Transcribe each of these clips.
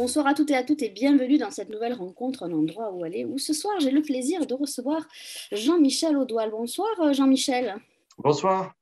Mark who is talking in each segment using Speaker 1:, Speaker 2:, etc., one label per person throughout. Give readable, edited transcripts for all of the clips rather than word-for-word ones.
Speaker 1: Bonsoir à toutes et à toutes et bienvenue dans cette nouvelle rencontre, un endroit où aller, où ce soir j'ai le plaisir de recevoir Jean-Michel Audoil. Bonsoir Jean-Michel.
Speaker 2: Bonsoir.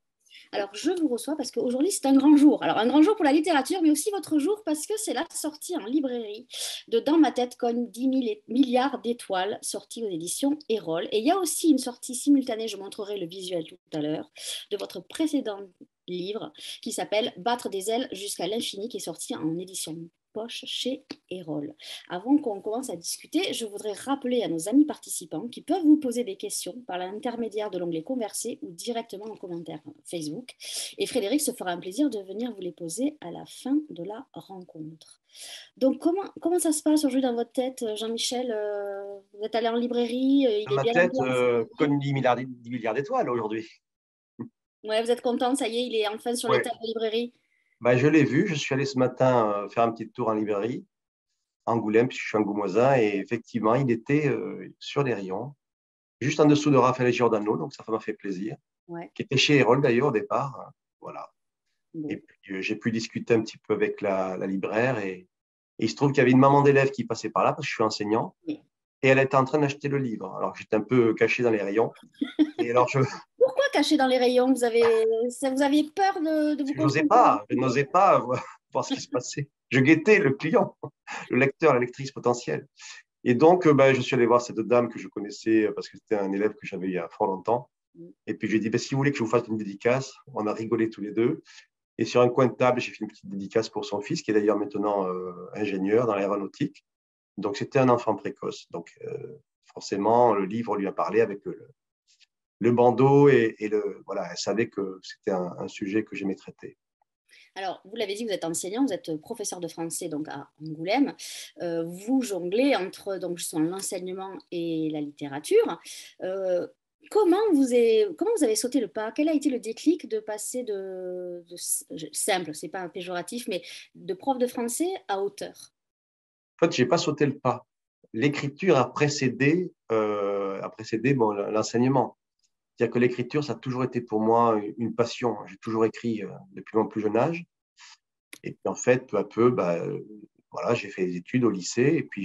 Speaker 1: Alors je vous reçois parce qu'aujourd'hui c'est un grand jour. Alors un grand jour pour la littérature, mais aussi votre jour parce que c'est la sortie en librairie de Dans ma tête cognent 10 000 milliards d'étoiles, sortie aux éditions Erol. Et il y a aussi une sortie simultanée, je montrerai le visuel tout à l'heure, de votre précédent livre qui s'appelle Battre des ailes jusqu'à l'infini, qui est sorti en édition poche chez Erol. Avant qu'on commence à discuter, je voudrais rappeler à nos amis participants qui peuvent vous poser des questions par l'intermédiaire de l'onglet Converser ou directement en commentaire Facebook. Et Frédéric se fera un plaisir de venir vous les poser à la fin de la rencontre. Donc, comment ça se passe aujourd'hui dans votre tête, Jean-Michel? Vous êtes allé en librairie, il
Speaker 2: Dans
Speaker 1: est
Speaker 2: ma
Speaker 1: bien
Speaker 2: tête,
Speaker 1: ambiancé.
Speaker 2: comme 10 milliards d'étoiles aujourd'hui.
Speaker 1: Ouais, vous êtes content, ça y est, il est enfin sur les
Speaker 2: Ouais.
Speaker 1: tables de librairie.
Speaker 2: Bah, je l'ai vu. Je suis allé ce matin faire un petit tour en librairie, à Angoulême, puisque je suis angoumoisin. Et effectivement, il était sur les rayons, juste en dessous de Raphaël Giordano. Donc, ça m'a fait plaisir.
Speaker 1: Ouais,
Speaker 2: Qui était chez Erol d'ailleurs au départ. Voilà. Et
Speaker 1: bon.
Speaker 2: puis, j'ai pu discuter un petit peu avec la libraire. Et il se trouve qu'il y avait une maman d'élève qui passait par là, parce que je suis enseignant.
Speaker 1: Oui.
Speaker 2: Et elle était en train d'acheter le livre. Alors, j'étais un peu caché dans les rayons. Et alors,
Speaker 1: Pourquoi caché dans les rayons? Vous aviez peur de
Speaker 2: parce
Speaker 1: vous
Speaker 2: que j'osais
Speaker 1: confronter à
Speaker 2: pas, je n'osais pas voir ce qui se passait. Je guettais le client, le lecteur, la lectrice potentielle. Et donc, ben, je suis allé voir cette dame que je connaissais parce que c'était un élève que j'avais il y a fort longtemps. Et puis, je lui ai dit, ben, si vous voulez que je vous fasse une dédicace, on a rigolé tous les deux. Et sur un coin de table, j'ai fait une petite dédicace pour son fils, qui est d'ailleurs maintenant ingénieur dans l'aéronautique. Donc, c'était un enfant précoce. Donc, forcément, le livre lui a parlé avec le bandeau voilà, elle savait que c'était un sujet que j'aimais traiter.
Speaker 1: Alors, vous l'avez dit, vous êtes enseignant, vous êtes professeur de français donc à Angoulême. Vous jonglez entre donc justement l'enseignement et la littérature. Euh, comment vous avez sauté le pas? Quel a été le déclic de passer simple, c'est pas un péjoratif, mais de prof de français à auteur?
Speaker 2: En fait, je n'ai pas sauté le pas. L'écriture a précédé bon, l'enseignement. C'est-à-dire que l'écriture, ça a toujours été pour moi une passion. J'ai toujours écrit depuis mon plus jeune âge. Et puis, en fait, peu à peu, bah, voilà, j'ai fait des études au lycée. Et puis,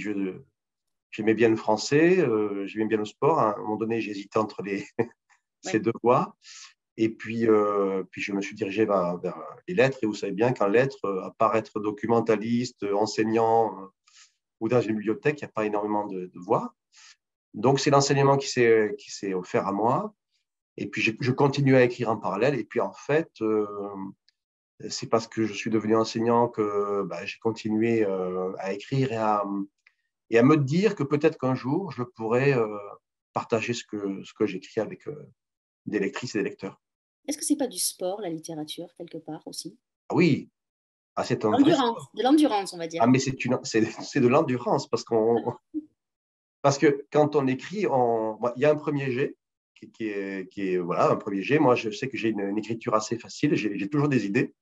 Speaker 2: j'aimais bien le français, j'aimais bien le sport. À un moment donné, j'hésitais entre ces
Speaker 1: Ouais.
Speaker 2: deux voies. Et puis, je me suis dirigé vers les lettres. Et vous savez bien qu'en lettres, à part être documentaliste, enseignant ou dans une bibliothèque, il n'y a pas énormément de voies. Donc, c'est l'enseignement qui s'est offert à moi. Et puis, je continue à écrire en parallèle. Et puis, en fait, c'est parce que je suis devenu enseignant que bah, j'ai continué à écrire et à me dire que peut-être qu'un jour, je pourrais partager ce que j'écris avec des lectrices et des lecteurs.
Speaker 1: Est-ce que c'est pas du sport, la littérature, quelque part aussi?
Speaker 2: Ah oui, ah, c'est un vrai
Speaker 1: L'endurance,
Speaker 2: sport.
Speaker 1: de l'endurance, on va
Speaker 2: Ah,
Speaker 1: dire.
Speaker 2: mais c'est de l'endurance parce que quand on écrit, il y a un premier jet voilà, un premier jet. Moi, je sais que j'ai une écriture assez facile, j'ai toujours des idées.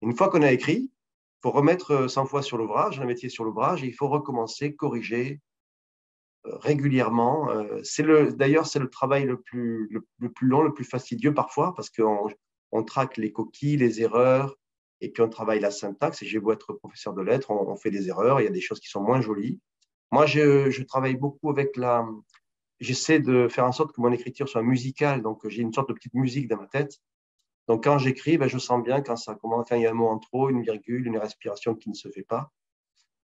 Speaker 2: Une fois qu'on a écrit, il faut remettre 100 fois sur l'ouvrage, un métier sur l'ouvrage, et il faut recommencer, corriger régulièrement. D'ailleurs, c'est le travail le plus long, le plus fastidieux parfois, parce qu'on traque les coquilles, les erreurs, et puis on travaille la syntaxe. Et j'ai beau être professeur de lettres, on fait des erreurs, il y a des choses qui sont moins jolies. Moi, je travaille beaucoup avec J'essaie de faire en sorte que mon écriture soit musicale, donc j'ai une sorte de petite musique dans ma tête. Donc quand j'écris, ben, je sens bien quand ça commence, quand il y a un mot en trop, une virgule, une respiration qui ne se fait pas.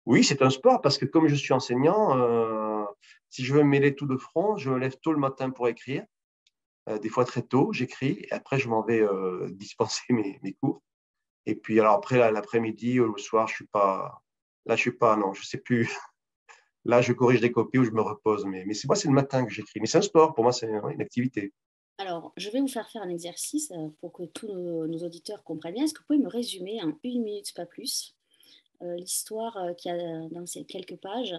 Speaker 2: Oui, c'est un sport parce que comme je suis enseignant, si je veux me mêler tout de front, je me lève tôt le matin pour écrire, des fois très tôt, j'écris et après je m'en vais dispenser mes cours. Et puis alors après l'après-midi ou le soir, je suis pas, non, je sais plus. Là, je corrige des copies ou je me repose. Mais c'est moi, c'est le matin que j'écris. Mais c'est un sport, pour moi, c'est ouais, une activité.
Speaker 1: Alors, je vais vous faire un exercice pour que tous nos auditeurs comprennent bien. Est-ce que vous pouvez me résumer en une minute, pas plus, l'histoire qu'il y a dans ces quelques pages,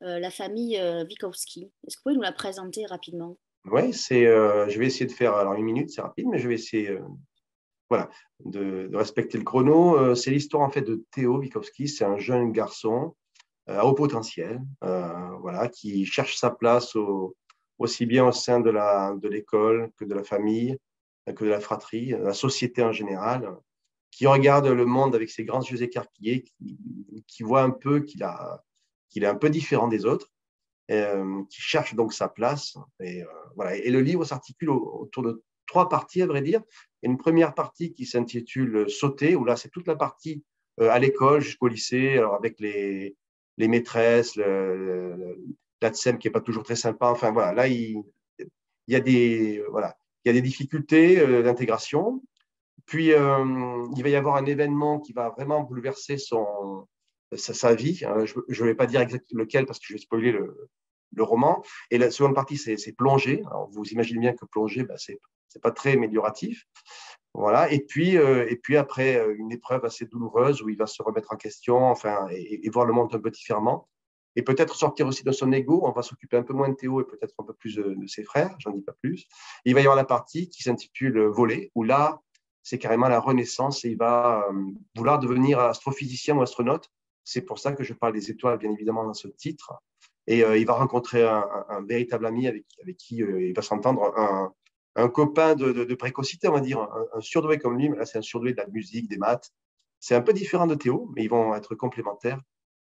Speaker 1: la famille Wikowski? Est-ce que vous pouvez nous la présenter rapidement?
Speaker 2: Oui, je vais essayer de faire, alors une minute, c'est rapide, mais je vais essayer voilà, de respecter le chrono. C'est l'histoire en fait de Théo Wikowski. C'est un jeune garçon à haut potentiel, voilà, qui cherche sa place aussi bien au sein de l'école que de la famille, que de la fratrie, de la société en général, qui regarde le monde avec ses grands yeux écarquillés, qui voit un peu qu'il a qu'il est un peu différent des autres, qui cherche donc sa place. Et, voilà. Et le livre s'articule autour de 3 parties, à vrai dire. Il y a une première partie qui s'intitule Sauter, où là, c'est toute la partie à l'école jusqu'au lycée, alors avec les maîtresses, l'ATSEM qui n'est pas toujours très sympa. Enfin, voilà, là, il y a voilà, il y a des difficultés d'intégration. Puis, il va y avoir un événement qui va vraiment bouleverser sa vie. Je ne vais pas dire exactement lequel parce que je vais spoiler le roman. Et la seconde partie, c'est plonger. Alors, vous imaginez bien que plonger, ben, ce n'est pas très amélioratif. Voilà. Et puis après, une épreuve assez douloureuse où il va se remettre en question, enfin, et voir le monde un peu différemment. Et peut-être sortir aussi de son ego. On va s'occuper un peu moins de Théo et peut-être un peu plus de ses frères. J'en dis pas plus. Et il va y avoir la partie qui s'intitule Voler, où là, c'est carrément la renaissance et il va vouloir devenir astrophysicien ou astronaute. C'est pour ça que je parle des étoiles, bien évidemment, dans ce titre. Et il va rencontrer un véritable ami avec qui il va s'entendre, un copain de précocité, on va dire, un surdoué comme lui, mais là, c'est un surdoué de la musique, des maths. C'est un peu différent de Théo, mais ils vont être complémentaires.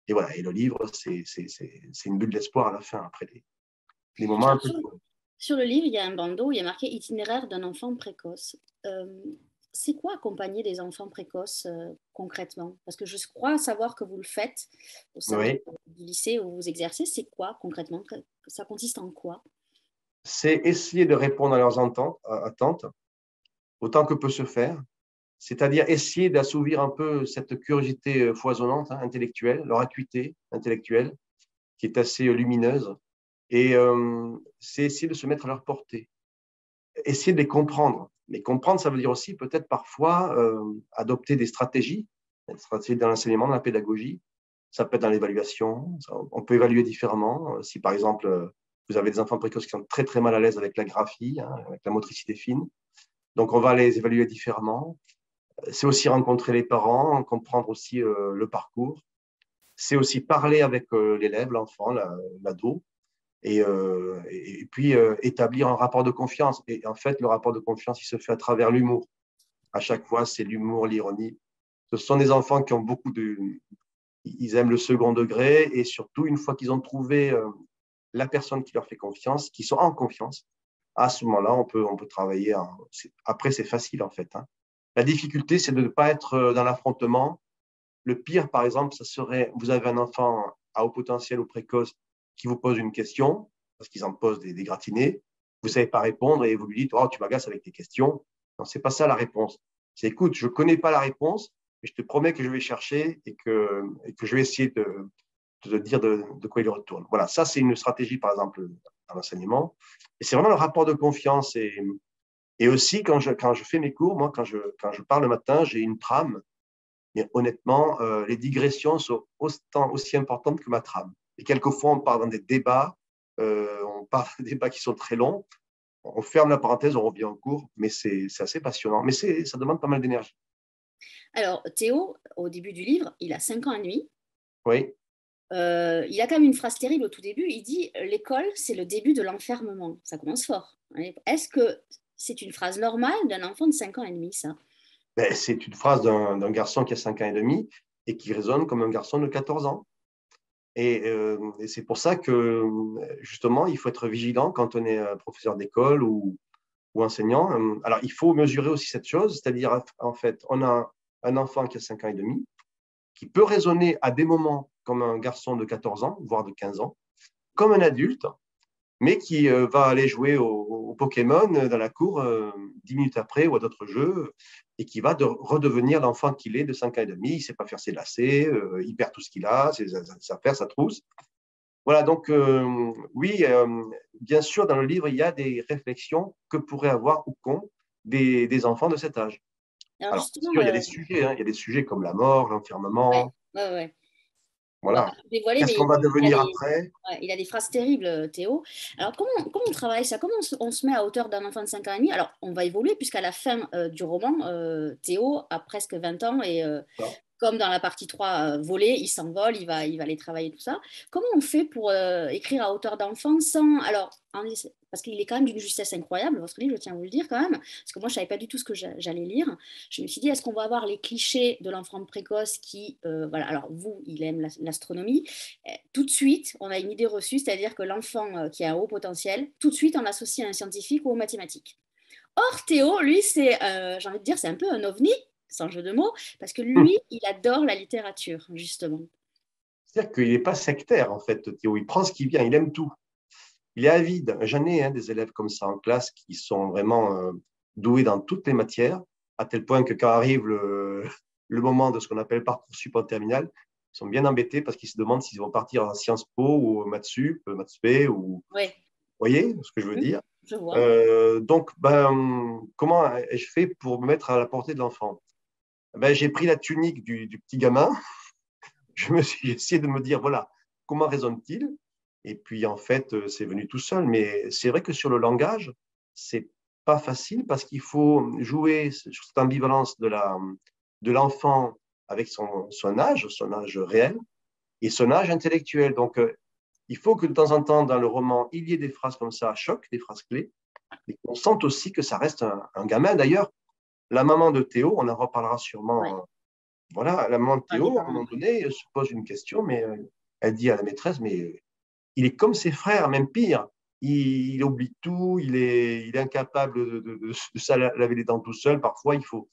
Speaker 2: Et voilà, et le livre, c'est une bulle d'espoir à la fin, après les moments un
Speaker 1: Alors,
Speaker 2: peu durs.
Speaker 1: sur le livre, il y a un bandeau, il y a marqué itinéraire d'un enfant précoce. Euh, c'est quoi accompagner des enfants précoces concrètement? Parce que je crois savoir que vous le faites au sein
Speaker 2: Oui,
Speaker 1: du lycée où vous exercez. C'est quoi concrètement? Ça consiste en quoi?
Speaker 2: c'est essayer de répondre à leurs attentes autant que peut se faire, c'est-à-dire essayer d'assouvir un peu cette curiosité foisonnante, hein, intellectuelle, leur acuité intellectuelle, qui est assez lumineuse, et c'est essayer de se mettre à leur portée, essayer de les comprendre. Mais comprendre, ça veut dire aussi peut-être parfois adopter des stratégies dans l'enseignement, dans la pédagogie. Ça peut être dans l'évaluation, on peut évaluer différemment. Si par exemple, vous avez des enfants précoces qui sont très très mal à l'aise avec la graphie, hein, avec la motricité fine, donc on va les évaluer différemment. C'est aussi rencontrer les parents, comprendre aussi le parcours. C'est aussi parler avec l'élève, l'enfant, l'ado, et puis établir un rapport de confiance. Et en fait, le rapport de confiance, il se fait à travers l'humour. À chaque fois, c'est l'humour, l'ironie. Ce sont des enfants qui ont beaucoup de... Ils aiment le second degré, et surtout, une fois qu'ils ont trouvé la personne qui leur fait confiance, qui sont en confiance, à ce moment-là, on peut travailler. Après, c'est facile, en fait, hein. La difficulté, c'est de ne pas être dans l'affrontement. Le pire, par exemple, ça serait, vous avez un enfant à haut potentiel ou précoce qui vous pose une question, parce qu'ils en posent des gratinés, vous ne savez pas répondre et vous lui dites, oh, tu m'agaces avec tes questions. Non, ce n'est pas ça la réponse. C'est, écoute, je ne connais pas la réponse, mais je te promets que je vais chercher et que je vais essayer de dire de quoi il retourne. Voilà, ça, c'est une stratégie, par exemple, dans l'enseignement. Et c'est vraiment le rapport de confiance. Et aussi, quand je fais mes cours, moi, quand je parle le matin, j'ai une trame. Mais honnêtement, les digressions sont aussi importantes que ma trame. Et quelquefois, on part dans des débats, on part dans des débats qui sont très longs. On ferme la parenthèse, on revient en cours, mais c'est assez passionnant. Mais ça demande pas mal d'énergie.
Speaker 1: Alors, Théo, au début du livre, il a 5 ans et demi.
Speaker 2: Oui,
Speaker 1: Il a quand même une phrase terrible au tout début. Il dit l'école, c'est le début de l'enfermement. Ça commence fort. Est-ce que c'est une phrase normale d'un enfant de 5 ans et demi, ça?
Speaker 2: ben, c'est une phrase d'un garçon qui a 5 ans et demi et qui résonne comme un garçon de 14 ans. Et c'est pour ça que, justement, il faut être vigilant quand on est professeur d'école ou enseignant. Alors, il faut mesurer aussi cette chose, c'est-à-dire, en fait, on a un enfant qui a 5 ans et demi, qui peut raisonner à des moments comme un garçon de 14 ans, voire de 15 ans, comme un adulte, mais qui va aller jouer au Pokémon dans la cour 10 minutes après ou à d'autres jeux, et qui va redevenir l'enfant qu'il est de 5 ans et demi. Il ne sait pas faire ses lacets, il perd tout ce qu'il a, ses affaires, sa trousse. Voilà, donc oui, bien sûr, dans le livre, il y a des réflexions que pourraient avoir ou qu'ont des enfants de cet âge.
Speaker 1: Alors
Speaker 2: Alors, bien
Speaker 1: justement,
Speaker 2: sûr, il y a des sujets, hein, il y a des sujets comme la mort,
Speaker 1: ouais,
Speaker 2: l'enfermement,
Speaker 1: ouais, ouais. On va pas
Speaker 2: voilà.
Speaker 1: tout dévoiler,
Speaker 2: Qu'est-ce
Speaker 1: mais
Speaker 2: qu'on va
Speaker 1: il a
Speaker 2: devenir
Speaker 1: des,
Speaker 2: après?
Speaker 1: ouais, il a des phrases terribles, Théo. Alors, comment on travaille ça? Comment on se met à hauteur d'un enfant de 5 ans et demi? Alors, on va évoluer, puisqu'à la fin du roman, Théo a presque 20 ans et comme dans la partie 3, voler, il s'envole, il va aller travailler, tout ça. Comment on fait pour écrire à hauteur d'enfant sans... Alors, parce qu'il est quand même d'une justesse incroyable, votre livre, je tiens à vous le dire quand même, parce que moi, je ne savais pas du tout ce que j'allais lire. Je me suis dit, est-ce qu'on va avoir les clichés de l'enfant précoce qui... voilà, alors vous, il aime l'astronomie. Tout de suite, on a une idée reçue, c'est-à-dire que l'enfant qui a un haut potentiel, tout de suite, on l'associe à un scientifique ou aux mathématiques. Or, Théo, lui, j'ai envie de dire, c'est un peu un ovni, sans jeu de mots, parce que lui, il adore la littérature, justement.
Speaker 2: C'est-à-dire qu'il n'est pas sectaire, en fait, Théo. Il prend ce qui vient, il aime tout. Il est avide. J'en ai des élèves comme ça en classe qui sont vraiment doués dans toutes les matières, à tel point que quand arrive le moment de ce qu'on appelle Parcoursup en terminale, ils sont bien embêtés parce qu'ils se demandent s'ils vont partir en Sciences Po ou Maths Sup, Maths P, ou...
Speaker 1: Oui,
Speaker 2: Vous voyez ce que je veux dire?
Speaker 1: je vois.
Speaker 2: Donc, comment ai-je fait pour me mettre à la portée de l'enfant? J'ai pris la tunique du petit gamin. J'ai essayé de me dire, voilà, comment raisonne-t-il? Et puis, en fait, c'est venu tout seul. Mais c'est vrai que sur le langage, c'est pas facile parce qu'il faut jouer sur cette ambivalence de l'enfant avec son âge réel, et son âge intellectuel. Donc, il faut que de temps en temps, dans le roman, il y ait des phrases comme ça à choc, des phrases clés, et qu'on sente aussi que ça reste un gamin. D'ailleurs, la maman de Théo, on en reparlera sûrement.
Speaker 1: Ouais,
Speaker 2: Voilà, la maman de
Speaker 1: un des
Speaker 2: Théo, à un
Speaker 1: parents.
Speaker 2: moment
Speaker 1: Ouais.
Speaker 2: donné, elle se pose une question, mais elle dit à la maîtresse, mais il est comme ses frères, même pire. Il oublie tout, il est incapable de laver les dents tout seul. Parfois, il faut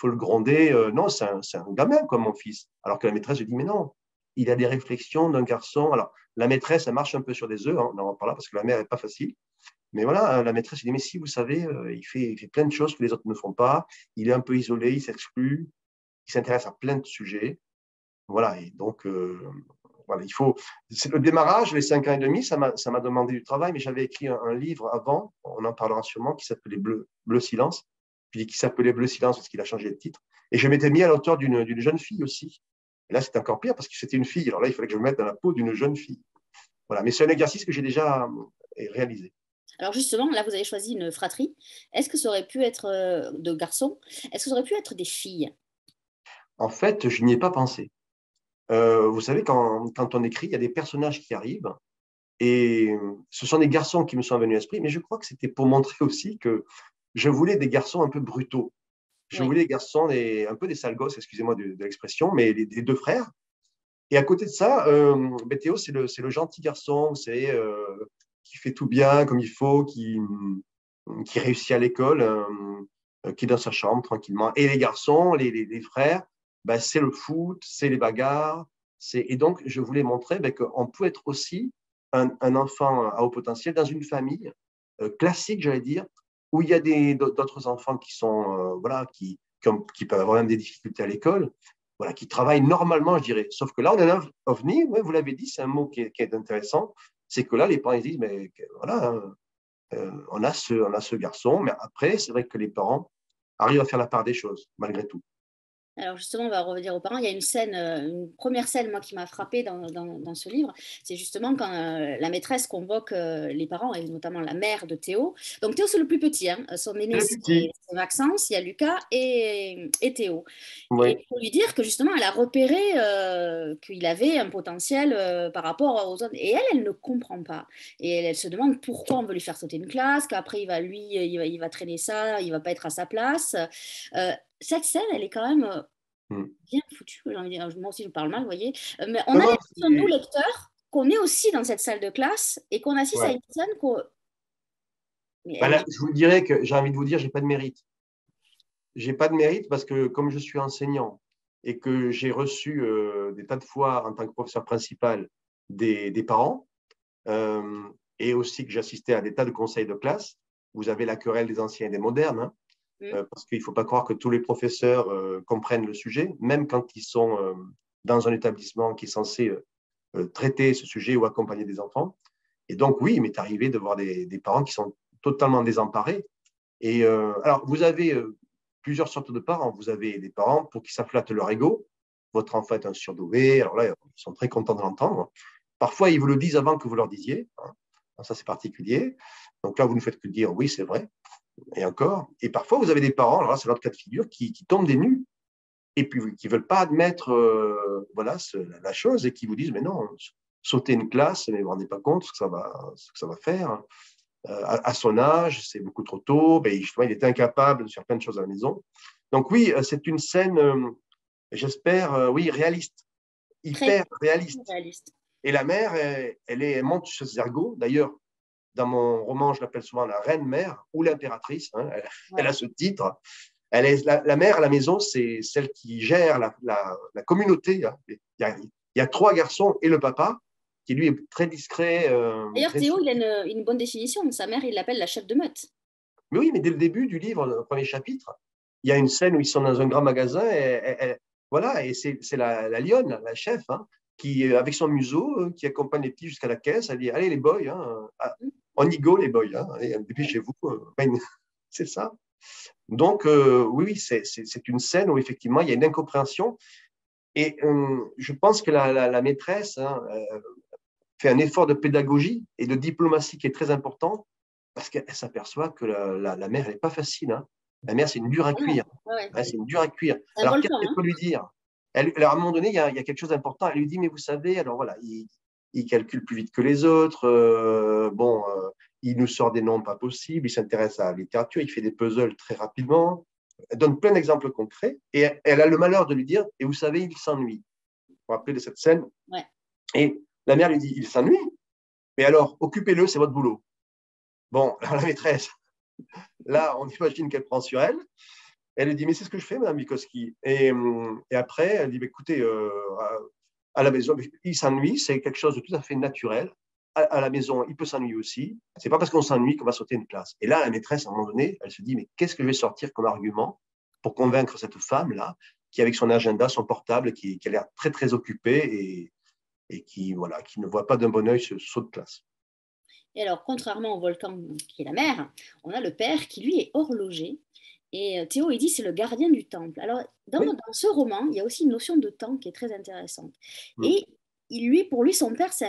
Speaker 2: le gronder. Non, c'est un gamin comme mon fils. Alors que la maîtresse lui dit, mais non, il a des réflexions d'un garçon. Alors, la maîtresse, elle marche un peu sur des œufs, hein, on en parle là parce que la mère n'est pas facile. Mais voilà, la maîtresse, elle dit, mais si, vous savez, il fait plein de choses que les autres ne font pas. Il est un peu isolé, il s'exclut, il s'intéresse à plein de sujets. Voilà, et donc, voilà, c'est le démarrage, les 5 ans et demi, ça m'a demandé du travail, mais j'avais écrit un livre avant, on en parlera sûrement, qui s'appelait Bleu Silence. Je dis qu'il s'appelait Bleu Silence parce qu'il a changé de titre. Et je m'étais mis à l'auteur d'une jeune fille aussi. Et là, c'était encore pire parce que c'était une fille. Alors là, il fallait que je me mette dans la peau d'une jeune fille. Voilà, mais c'est un exercice que j'ai déjà réalisé.
Speaker 1: Alors justement, là, vous avez choisi une fratrie. Est-ce que ça aurait pu être de garçons? Est-ce que ça aurait pu être des filles?
Speaker 2: En fait, je n'y ai pas pensé. Vous savez, quand on écrit, il y a des personnages qui arrivent. Et ce sont des garçons qui me sont venus à l'esprit, mais je crois que c'était pour montrer aussi que je voulais des garçons un peu brutaux. Je
Speaker 1: Oui,
Speaker 2: voulais des garçons, un peu des sales gosses, excusez-moi de l'expression, mais les deux frères. Et à côté de ça, Théo, c'est le gentil garçon, c'est qui fait tout bien comme il faut, qui réussit à l'école, qui est dans sa chambre tranquillement. Et les garçons, les frères, c'est le foot, c'est les bagarres. Et donc, je voulais montrer qu'on peut être aussi un enfant à haut potentiel dans une famille classique, j'allais dire, où il y a d'autres enfants qui sont, voilà, qui peuvent avoir même des difficultés à l'école, voilà, qui travaillent normalement, je dirais. Sauf que là, on a un ovni, ouais, vous l'avez dit, c'est un mot qui est intéressant, c'est que là, les parents ils disent, mais voilà, on a ce garçon, mais après, c'est vrai que les parents arrivent à faire la part des choses, malgré tout.
Speaker 1: alors justement, on va revenir aux parents. Il y a une scène, une première scène, moi, qui m'a frappée dans ce livre. C'est justement quand la maîtresse convoque les parents, et notamment la mère de Théo. Donc Théo, c'est le plus petit, hein. Son
Speaker 2: C'est
Speaker 1: aîné,
Speaker 2: le petit.
Speaker 1: c'est Maxence, il y a Lucas et Théo. Et
Speaker 2: Oui.
Speaker 1: il faut lui dire que justement, elle a repéré qu'il avait un potentiel par rapport aux autres. Et elle ne comprend pas. Et elle se demande pourquoi on veut lui faire sauter une classe, qu'après, il va traîner ça, il va pas être à sa place. Cette scène, elle est quand même
Speaker 2: Hmm.
Speaker 1: bien foutue, j'ai envie de dire. Moi aussi, je parle mal, vous voyez. Mais on
Speaker 2: Non,
Speaker 1: a
Speaker 2: non,
Speaker 1: l'impression, nous, lecteurs, qu'on est aussi dans cette salle de classe et qu'on assiste à
Speaker 2: ouais.
Speaker 1: une scène qu'on... Mais elle est...
Speaker 2: Là, je vous dirais que j'ai envie de vous dire, j'ai pas de mérite. J'ai pas de mérite parce que comme je suis enseignant et que j'ai reçu des tas de fois en tant que professeur principal des parents, euh, et aussi que j'assistais à des tas de conseils de classe, vous avez la querelle des anciens et des modernes, hein,
Speaker 1: Hmm.
Speaker 2: parce qu'il ne faut pas croire que tous les professeurs comprennent le sujet, même quand ils sont dans un établissement qui est censé traiter ce sujet ou accompagner des enfants. Et donc, oui, il m'est arrivé de voir des parents qui sont totalement désemparés. Et alors, vous avez plusieurs sortes de parents. Vous avez des parents pour qui ça flatte leur ego. Votre enfant est un surdoué. Alors là, ils sont très contents de l'entendre. Parfois, ils vous le disent avant que vous leur disiez, hein. Ça, c'est particulier. Donc là, vous ne faites que dire oui, c'est vrai. Et encore. Et parfois, vous avez des parents, alors là, c'est l'autre cas de figure, qui tombent des nues et puis qui ne veulent pas admettre voilà, la chose et qui vous disent, mais non, sauter une classe, mais vous ne vous rendez pas compte ce que ça va faire. À son âge, c'est beaucoup trop tôt, ben, justement, il était incapable de faire plein de choses à la maison. Donc oui, c'est une scène, j'espère, oui, réaliste,
Speaker 1: Très
Speaker 2: hyper réaliste.
Speaker 1: réaliste.
Speaker 2: Et la mère, elle monte sur ses ergots. D'ailleurs, dans mon roman, je l'appelle souvent la reine mère ou l'impératrice. Hein, elle a
Speaker 1: Ouais.
Speaker 2: ce titre. Elle est, la mère à la maison, c'est celle qui gère la communauté. Hein. Il y a trois garçons et le papa, qui lui est très discret.
Speaker 1: D'ailleurs,
Speaker 2: Très...
Speaker 1: Théo, il a une bonne définition. Sa mère, il l'appelle la chef de meute.
Speaker 2: Mais oui, mais dès le début du livre, le premier chapitre, il y a une scène où ils sont dans un grand magasin. Voilà, et c'est la lionne, la chef, hein, qui, avec son museau, qui accompagne les petits jusqu'à la caisse. Elle dit, allez les boys, hein, on y go les boys, hein, allez, dépêchez-vous. C'est ça. Donc, oui, oui, c'est une scène où effectivement, il y a une incompréhension. Et je pense que la maîtresse hein, fait un effort de pédagogie et de diplomatie qui est très important parce qu'elle s'aperçoit que la mère, elle n'est pas facile. Hein. La mère, c'est une dure à
Speaker 1: Ah non,
Speaker 2: cuire.
Speaker 1: ouais, ouais.
Speaker 2: Hein, c'est une dure à cuire.
Speaker 1: C'est un
Speaker 2: Alors, qu'est-ce
Speaker 1: volcan,
Speaker 2: qu'elle
Speaker 1: hein.
Speaker 2: peut lui dire alors, à un moment donné, il y a quelque chose d'important. Elle lui dit, mais vous savez, alors voilà, il calcule plus vite que les autres. Bon, il nous sort des noms pas possibles. Il s'intéresse à la littérature. Il fait des puzzles très rapidement. Elle donne plein d'exemples concrets. Et elle a le malheur de lui dire, et vous savez, il s'ennuie. Vous vous rappelez de cette scène.
Speaker 1: Ouais.
Speaker 2: Et la mère lui dit, il s'ennuie. Mais alors, occupez-le, c'est votre boulot. Bon, la maîtresse, là, on imagine qu'elle prend sur elle. Elle lui dit, mais c'est ce que je fais, Madame Bikowski. Et après, elle dit, écoutez, à la maison, il s'ennuie, c'est quelque chose de tout à fait naturel. À la maison, il peut s'ennuyer aussi. C'est pas parce qu'on s'ennuie qu'on va sauter une classe. Et là, la maîtresse, à un moment donné, elle se dit, mais qu'est-ce que je vais sortir comme argument pour convaincre cette femme-là, qui, avec son agenda, son portable, qui a l'air très, très occupée et qui, voilà, qui ne voit pas d'un bon oeil ce saut de classe.
Speaker 1: Et alors, contrairement au volcan qui est la mer, on a le père qui, lui, est horloger. Et Théo, il dit, c'est le gardien du temple. Alors,
Speaker 2: Oui.
Speaker 1: dans ce roman, il y a aussi une notion de temps qui est très intéressante.
Speaker 2: Mm.
Speaker 1: Et pour lui, son père, c'est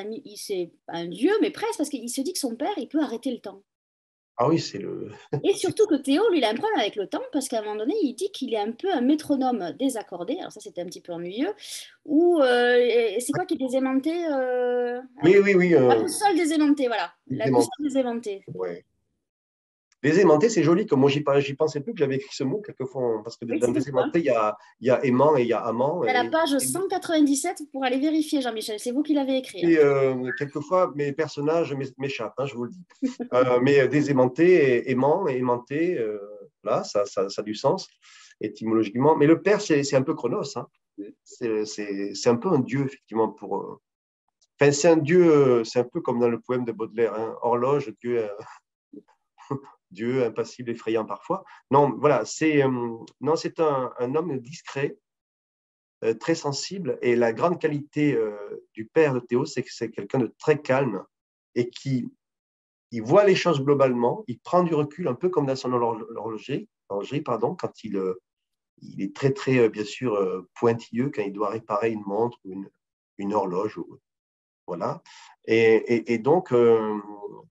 Speaker 1: un dieu, mais presque, parce qu'il se dit que son père, il peut arrêter le temps.
Speaker 2: Ah oui, c'est le.
Speaker 1: Et surtout que Théo, lui, il a un problème avec le temps, parce qu'à un moment donné, il dit qu'il est un peu un métronome désaccordé. Alors ça, c'était un petit peu ennuyeux. Ou c'est quoi qui est désémenté
Speaker 2: Oui, oui, oui.
Speaker 1: La boussole désaimantée, voilà. La boussole
Speaker 2: Dément-
Speaker 1: désaimantée.
Speaker 2: ouais. Les aimantés, c'est joli. Comme moi, j'y pensais plus que j'avais écrit ce mot quelquefois. Parce que
Speaker 1: Oui,
Speaker 2: dans
Speaker 1: c'était
Speaker 2: les
Speaker 1: ça.
Speaker 2: aimantés, il y a aimant et il y a amant.
Speaker 1: C'est à la page 197 pour aller vérifier, Jean-Michel. C'est vous qui l'avez écrit, hein.
Speaker 2: Quelquefois, mes personnages m'échappent, hein, je vous le dis. Mais des aimantés, aimant et aimanté, là, ça a du sens étymologiquement. Mais le père, c'est un peu Chronos. Hein. C'est un peu un dieu, effectivement. Enfin, c'est un dieu, c'est un peu comme dans le poème de Baudelaire, hein, horloge, dieu, Dieu impassible, effrayant parfois. Non, voilà, non, c'est un homme discret, très sensible. Et la grande qualité du père de Théo, c'est que c'est quelqu'un de très calme et qui il voit les choses globalement, il prend du recul, un peu comme dans son horlogerie, pardon, quand il est très, très, bien sûr, pointilleux quand il doit réparer une montre ou une horloge. Voilà. Et donc,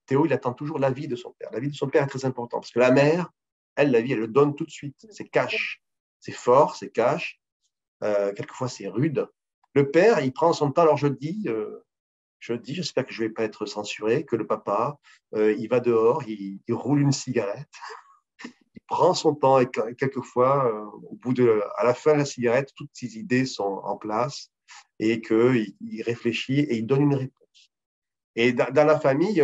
Speaker 2: Théo, il attend toujours l'avis de son père. L'avis de son père est très important parce que la mère, elle, la vie, elle le donne tout de suite. C'est cash. C'est fort, c'est cash. Quelquefois, c'est rude. Le père, il prend son temps. Alors, je dis, j'espère que je ne vais pas être censuré, que le papa, il va dehors, il roule une cigarette, il prend son temps et quelquefois, à la fin de la cigarette, toutes ses idées sont en place et qu'il réfléchit et il donne une réponse. Et dans la famille,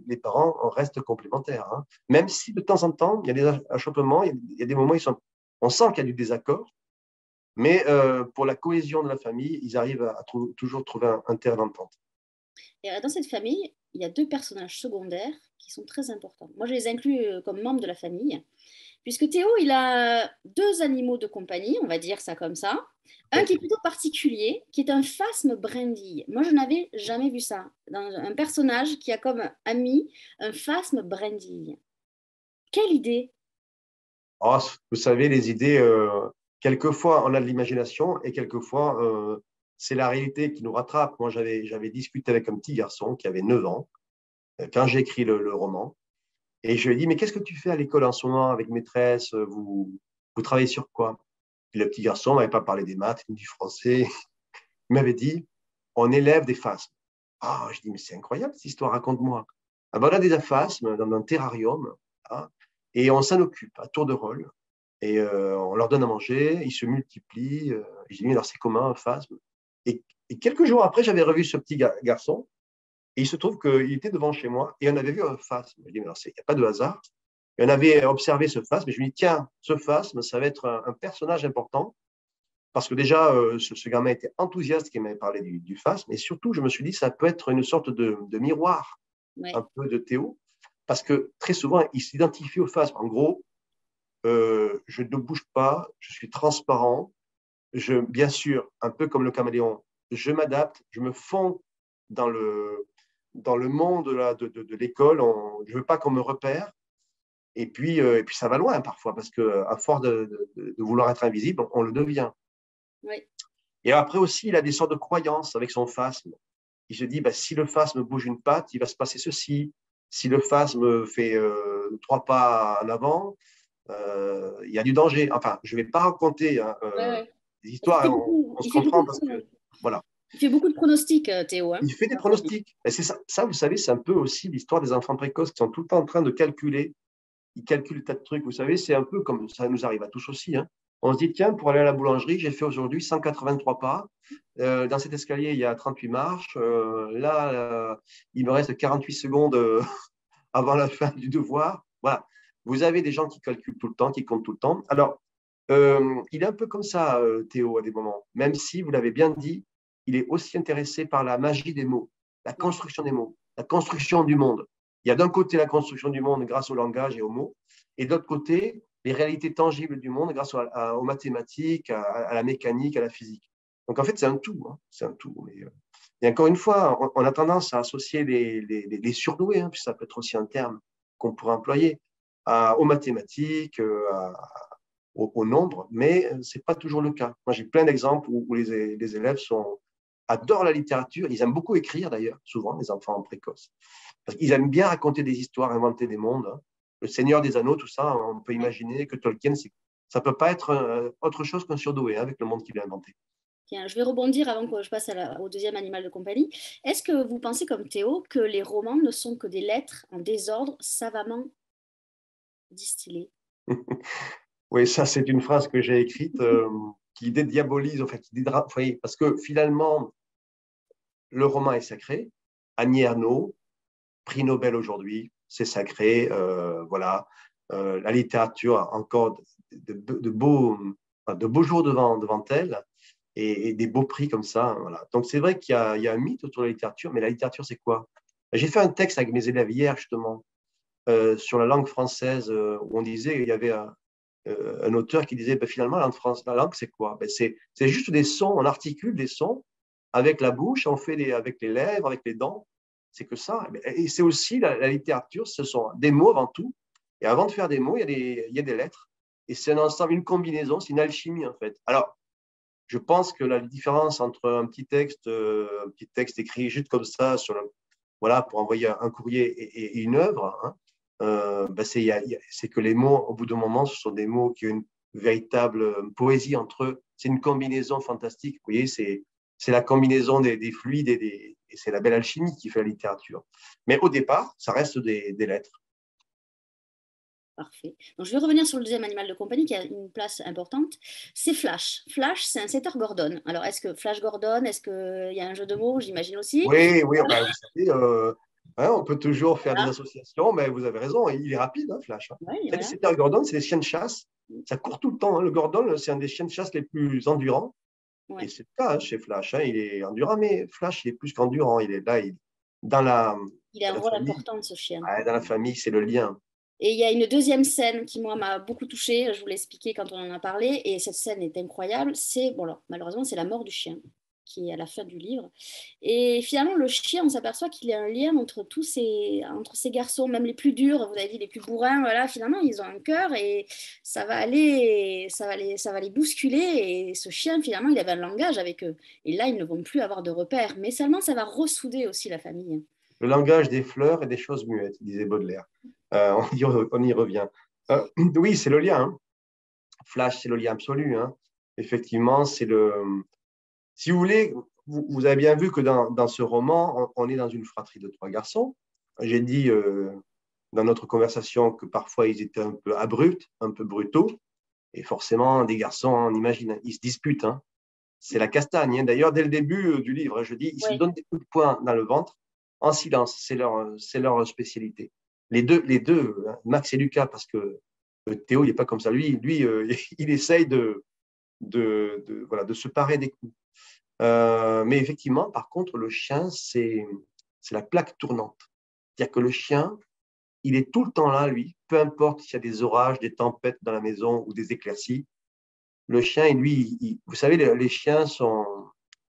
Speaker 2: les parents restent complémentaires. Hein. Même si de temps en temps, il y a des achoppements, il y a des moments où on sent qu'il y a du désaccord, mais pour la cohésion de la famille, ils arrivent à toujours trouver un terrain d'entente.
Speaker 1: Et dans cette famille, il y a deux personnages secondaires qui sont très importants. Moi, je les inclus comme membres de la famille, puisque Théo, il a deux animaux de compagnie, on va dire ça comme ça. Un
Speaker 2: Oui.
Speaker 1: qui est plutôt particulier, qui est un phasme brindille. Moi, je n'avais jamais vu ça. Dans un personnage qui a comme ami un phasme brindille. Quelle idée!
Speaker 2: Oh, vous savez, les idées, quelquefois, on a de l'imagination et quelquefois, c'est la réalité qui nous rattrape. Moi, j'avais discuté avec un petit garçon qui avait 9 ans quand j'ai écrit le roman. Et je lui ai dit, mais qu'est-ce que tu fais à l'école en ce moment avec maîtresse vous travaillez sur quoi? Et le petit garçon ne m'avait pas parlé des maths ni du français. Il m'avait dit, on élève des phasmes. Ah, je dis, mais c'est incroyable cette histoire, raconte-moi. Ah ben, on a des phasmes dans un terrarium, hein, et on s'en occupe à tour de rôle. Et on leur donne à manger, ils se multiplient. Et je dis, mais alors c'est comment un phasme? Et quelques jours après, j'avais revu ce petit garçon, et il se trouve qu'il était devant chez moi, et on avait vu un phasme. Je dis, mais alors il n'y a pas de hasard. Et on avait observé ce phasme, et je lui dis, tiens, ce phasme, ça va être un personnage important, parce que déjà, ce gamin était enthousiaste qui m'avait parlé du phasme, et surtout, je me suis dit, ça peut être une sorte de miroir,
Speaker 1: Ouais.
Speaker 2: un peu de Théo, parce que très souvent, il s'identifie au phasme. En gros, je ne bouge pas, je suis transparent, bien sûr, un peu comme le caméléon, je m'adapte, je me fonds dans le monde de l'école, je ne veux pas qu'on me repère, et puis ça va loin parfois, parce qu'à force de vouloir être invisible, on le devient.
Speaker 1: Ouais.
Speaker 2: Et après aussi, il a des sortes de croyances avec son phasme. Il se dit, bah, si le phasme bouge une patte, il va se passer ceci. Si le phasme fait 3 pas en avant, il y a du danger. Enfin, je ne vais pas raconter hein,
Speaker 1: Ouais, ouais.
Speaker 2: des
Speaker 1: Parce qu'il
Speaker 2: histoires,
Speaker 1: fait
Speaker 2: hein,
Speaker 1: beaucoup,
Speaker 2: on se
Speaker 1: il fait beaucoup
Speaker 2: comprend
Speaker 1: de,
Speaker 2: parce que, voilà,
Speaker 1: il fait beaucoup de pronostics, Théo, hein.
Speaker 2: il fait des pronostics. Et c'est ça, vous savez, c'est un peu aussi l'histoire des enfants précoces qui sont tout le temps en train de calculer. Ils calculent tas de trucs. Vous savez, c'est un peu comme ça nous arrive à tous aussi. Hein. On se dit, tiens, pour aller à la boulangerie, j'ai fait aujourd'hui 183 pas. Dans cet escalier, il y a 38 marches. Là, il me reste 48 secondes avant la fin du devoir. Voilà. Vous avez des gens qui calculent tout le temps, qui comptent tout le temps. Alors, il est un peu comme ça, Théo, à des moments. Même si, vous l'avez bien dit, il est aussi intéressé par la magie des mots, la
Speaker 1: Ouais.
Speaker 2: construction des mots, la construction du monde. Il y a d'un côté la construction du monde grâce au langage et aux mots, et de l'autre côté, les réalités tangibles du monde grâce aux mathématiques, à la mécanique, à la physique. Donc en fait, c'est un tout. Hein, c'est un tout. Et encore une fois, on a tendance à associer les surdoués, hein, puis ça peut être aussi un terme qu'on pourrait employer, aux mathématiques, au nombre, mais ce n'est pas toujours le cas. Moi, j'ai plein d'exemples où les élèves adorent la littérature. Ils aiment beaucoup écrire, d'ailleurs, souvent, les enfants précoces. Parce qu'ils aiment bien raconter des histoires, inventer des mondes. Hein. Le Seigneur des Anneaux, tout ça, on peut
Speaker 1: Ouais.
Speaker 2: imaginer que Tolkien, ça ne peut pas être autre chose qu'un surdoué hein, avec le monde qu'il a inventé.
Speaker 1: Tiens, je vais rebondir avant que je passe au deuxième animal de compagnie. Est-ce que vous pensez, comme Théo, que les romans ne sont que des lettres en désordre savamment distillées?
Speaker 2: Oui, ça, c'est une phrase que j'ai écrite qui dédiabolise, en fait, vous voyez, parce que finalement, le roman est sacré. Annie Ernaux, prix Nobel aujourd'hui, c'est sacré. Voilà. La littérature a encore de beaux jours devant elle et des beaux prix comme ça. Hein, voilà. Donc, c'est vrai qu'il y a un mythe autour de la littérature, mais la littérature, c'est quoi? J'ai fait un texte avec mes élèves hier, justement, sur la langue française, où on disait, il y avait un auteur qui disait, ben, finalement, la langue, c'est quoi? Ben, c'est juste des sons, on articule des sons avec la bouche, on fait avec les lèvres, avec les dents. C'est que ça. Et c'est aussi la littérature, ce sont des mots avant tout. Et avant de faire des mots, il y a des lettres. Et c'est un ensemble, une combinaison, c'est une alchimie en fait. Alors, je pense que la différence entre un petit texte écrit juste comme ça, voilà, pour envoyer un courrier et une œuvre, hein, ben c'est que les mots, au bout d'un moment, ce sont des mots qui ont une véritable poésie entre eux. C'est une combinaison fantastique. Vous voyez, c'est la combinaison des fluides et c'est la belle alchimie qui fait la littérature. Mais au départ, ça reste des lettres.
Speaker 1: Parfait. Donc, je vais revenir sur le deuxième animal de compagnie qui a une place importante. C'est Flash. Flash, c'est un setter Gordon. Alors, est-ce que Flash Gordon, est-ce qu'il y a un jeu de mots, j'imagine aussi?
Speaker 2: Oui, oui, ben, vous savez, hein, on peut toujours faire des
Speaker 1: Voilà.
Speaker 2: associations, mais vous avez raison, il est rapide, hein, Flash. Hein.
Speaker 1: Ouais,
Speaker 2: Vous savez,
Speaker 1: voilà.
Speaker 2: c'est un Gordon, c'est des chiens de chasse. Ça court tout le temps. Hein. Le Gordon, c'est un des chiens de chasse les plus endurants. Et
Speaker 1: Ouais.
Speaker 2: c'est le cas hein, chez Flash. Hein. Il est endurant, mais Flash, il est plus qu'endurant. Il est là, dans la,
Speaker 1: Il a
Speaker 2: dans
Speaker 1: un
Speaker 2: la
Speaker 1: rôle
Speaker 2: famille.
Speaker 1: important, ce chien.
Speaker 2: Ouais, dans la famille, c'est le lien.
Speaker 1: Et il y a une deuxième scène qui, moi, m'a beaucoup touchée. Je vous l'ai expliqué quand on en a parlé. Et cette scène est incroyable. C'est, bon, alors, malheureusement, c'est la mort du chien, qui est à la fin du livre. Et finalement, le chien, on s'aperçoit qu'il y a un lien entre ces garçons, même les plus durs, vous avez dit, les plus bourrins, voilà, finalement, ils ont un cœur et ça va les bousculer. Et ce chien, finalement, il avait un langage avec eux. Et là, ils ne vont plus avoir de repères. Mais seulement, ça va ressouder aussi la famille.
Speaker 2: Le langage des fleurs et des choses muettes, disait Baudelaire. On y revient. Oui, c'est le lien. Hein. Flash, c'est le lien absolu. Hein. effectivement, c'est le… Si vous voulez, vous avez bien vu que dans ce roman, on est dans une fratrie de 3 garçons. J'ai dit dans notre conversation que parfois ils étaient un peu abrupts, un peu brutaux. Et forcément, des garçons, on imagine, ils se disputent, hein. C'est la castagne, hein. D'ailleurs, dès le début du livre, je dis, ils se
Speaker 1: Oui,
Speaker 2: donnent des coups de poing dans le ventre en silence. C'est leur spécialité. Les deux, Max et Lucas, parce que Théo, il n'est pas comme ça. Lui il essaye voilà, de se parer des coups. Mais effectivement, par contre, le chien, c'est la plaque tournante. C'est-à-dire que le chien, il est tout le temps là, lui, peu importe s'il y a des orages, des tempêtes dans la maison ou des éclaircies. Le chien, lui, vous savez, les chiens sont…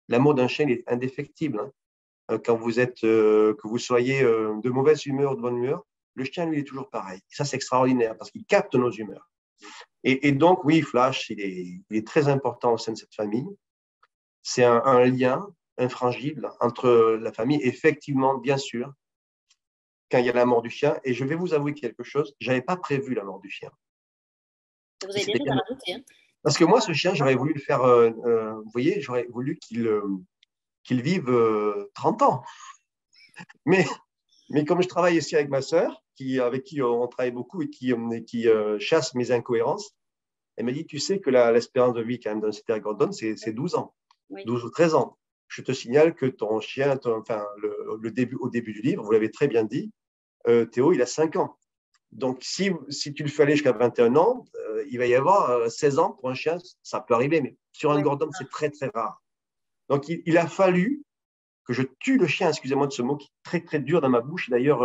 Speaker 2: L'amour d'un chien, il est indéfectible, hein. Quand vous êtes, que vous soyez de mauvaise humeur ou de bonne humeur, le chien, lui, il est toujours pareil. Et ça, c'est extraordinaire parce qu'il capte nos humeurs. Et donc, oui, Flash, il est très important au sein de cette famille. C'est un lien infrangible entre la famille, effectivement, bien sûr, quand il y a la mort du chien. Et je vais vous avouer quelque chose, je n'avais pas prévu la mort du chien.
Speaker 1: vous
Speaker 2: Et
Speaker 1: avez bien
Speaker 2: c'était
Speaker 1: fait de la rajouter, hein.
Speaker 2: parce que moi, ce chien, j'aurais voulu le faire, vous voyez, j'aurais voulu qu'il vive 30 ans. Mais, mais comme je travaille ici avec ma sœur, avec qui on travaille beaucoup et qui chasse mes incohérences, elle m'a dit, tu sais que l'espérance de vie quand même d'un Citer Gordon, c'est 12 ans,
Speaker 1: Oui.
Speaker 2: 12 ou 13 ans. Je te signale que ton chien, enfin, au début du livre, vous l'avez très bien dit, Théo, il a 5 ans. Donc, si tu le fais aller jusqu'à 21 ans, il va y avoir 16 ans pour un chien, ça peut arriver, mais sur un
Speaker 1: Ouais.
Speaker 2: Gordon, c'est très, très rare. Donc, il a fallu que je tue le chien, excusez-moi de ce mot qui est très, très dur dans ma bouche. D'ailleurs,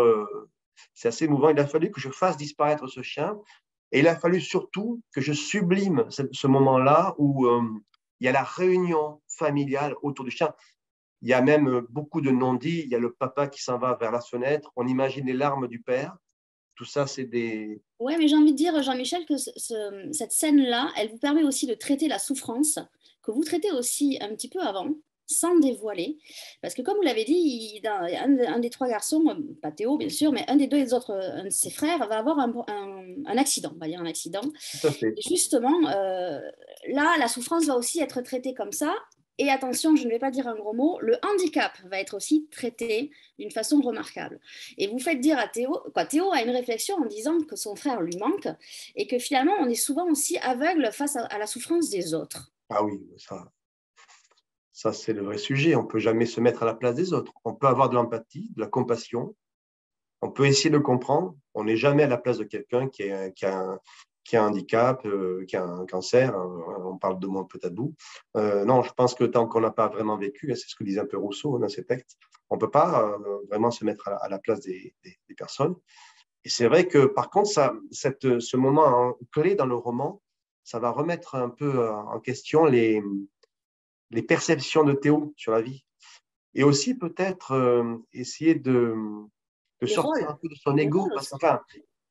Speaker 2: c'est assez émouvant. Il a fallu que je fasse disparaître ce chien. Et il a fallu surtout que je sublime ce moment-là où il y a la réunion familiale autour du chien. Il y a même beaucoup de non-dits. Il y a le papa qui s'en va vers la fenêtre. On imagine les larmes du père. Tout ça, c'est des…
Speaker 1: Ouais, mais j'ai envie de dire, Jean-Michel, que cette scène-là, elle vous permet aussi de traiter la souffrance, que vous traitez aussi un petit peu avant, sans dévoiler. Parce que comme vous l'avez dit, un des 3 garçons, pas Théo bien sûr, mais un des deux et des autres, un de ses frères, va avoir un accident, on va dire un accident.
Speaker 2: Tout à fait.
Speaker 1: Et justement, là, la souffrance va aussi être traitée comme ça. Et attention, je ne vais pas dire un gros mot, le handicap va être aussi traité d'une façon remarquable. Et vous faites dire à Théo, quoi, Théo a une réflexion en disant que son frère lui manque et que finalement, on est souvent aussi aveugle face à la souffrance des autres.
Speaker 2: Ah oui, ça c'est le vrai sujet. On ne peut jamais se mettre à la place des autres. On peut avoir de l'empathie, de la compassion. On peut essayer de comprendre. On n'est jamais à la place de quelqu'un qui a un handicap, qui a un cancer. On parle de monde peut-être tabou. Non, je pense que tant qu'on n'a pas vraiment vécu, c'est ce que disait un peu Rousseau dans ses textes, on ne peut pas vraiment se mettre à la place des personnes. Et c'est vrai que par contre, ce moment clé dans le roman, ça va remettre un peu en question les perceptions de Théo sur la vie. Et aussi peut-être essayer de
Speaker 1: Les
Speaker 2: sortir
Speaker 1: rôles,
Speaker 2: un peu de son
Speaker 1: les
Speaker 2: ego,
Speaker 1: rôles
Speaker 2: parce
Speaker 1: aussi.
Speaker 2: qu'enfin,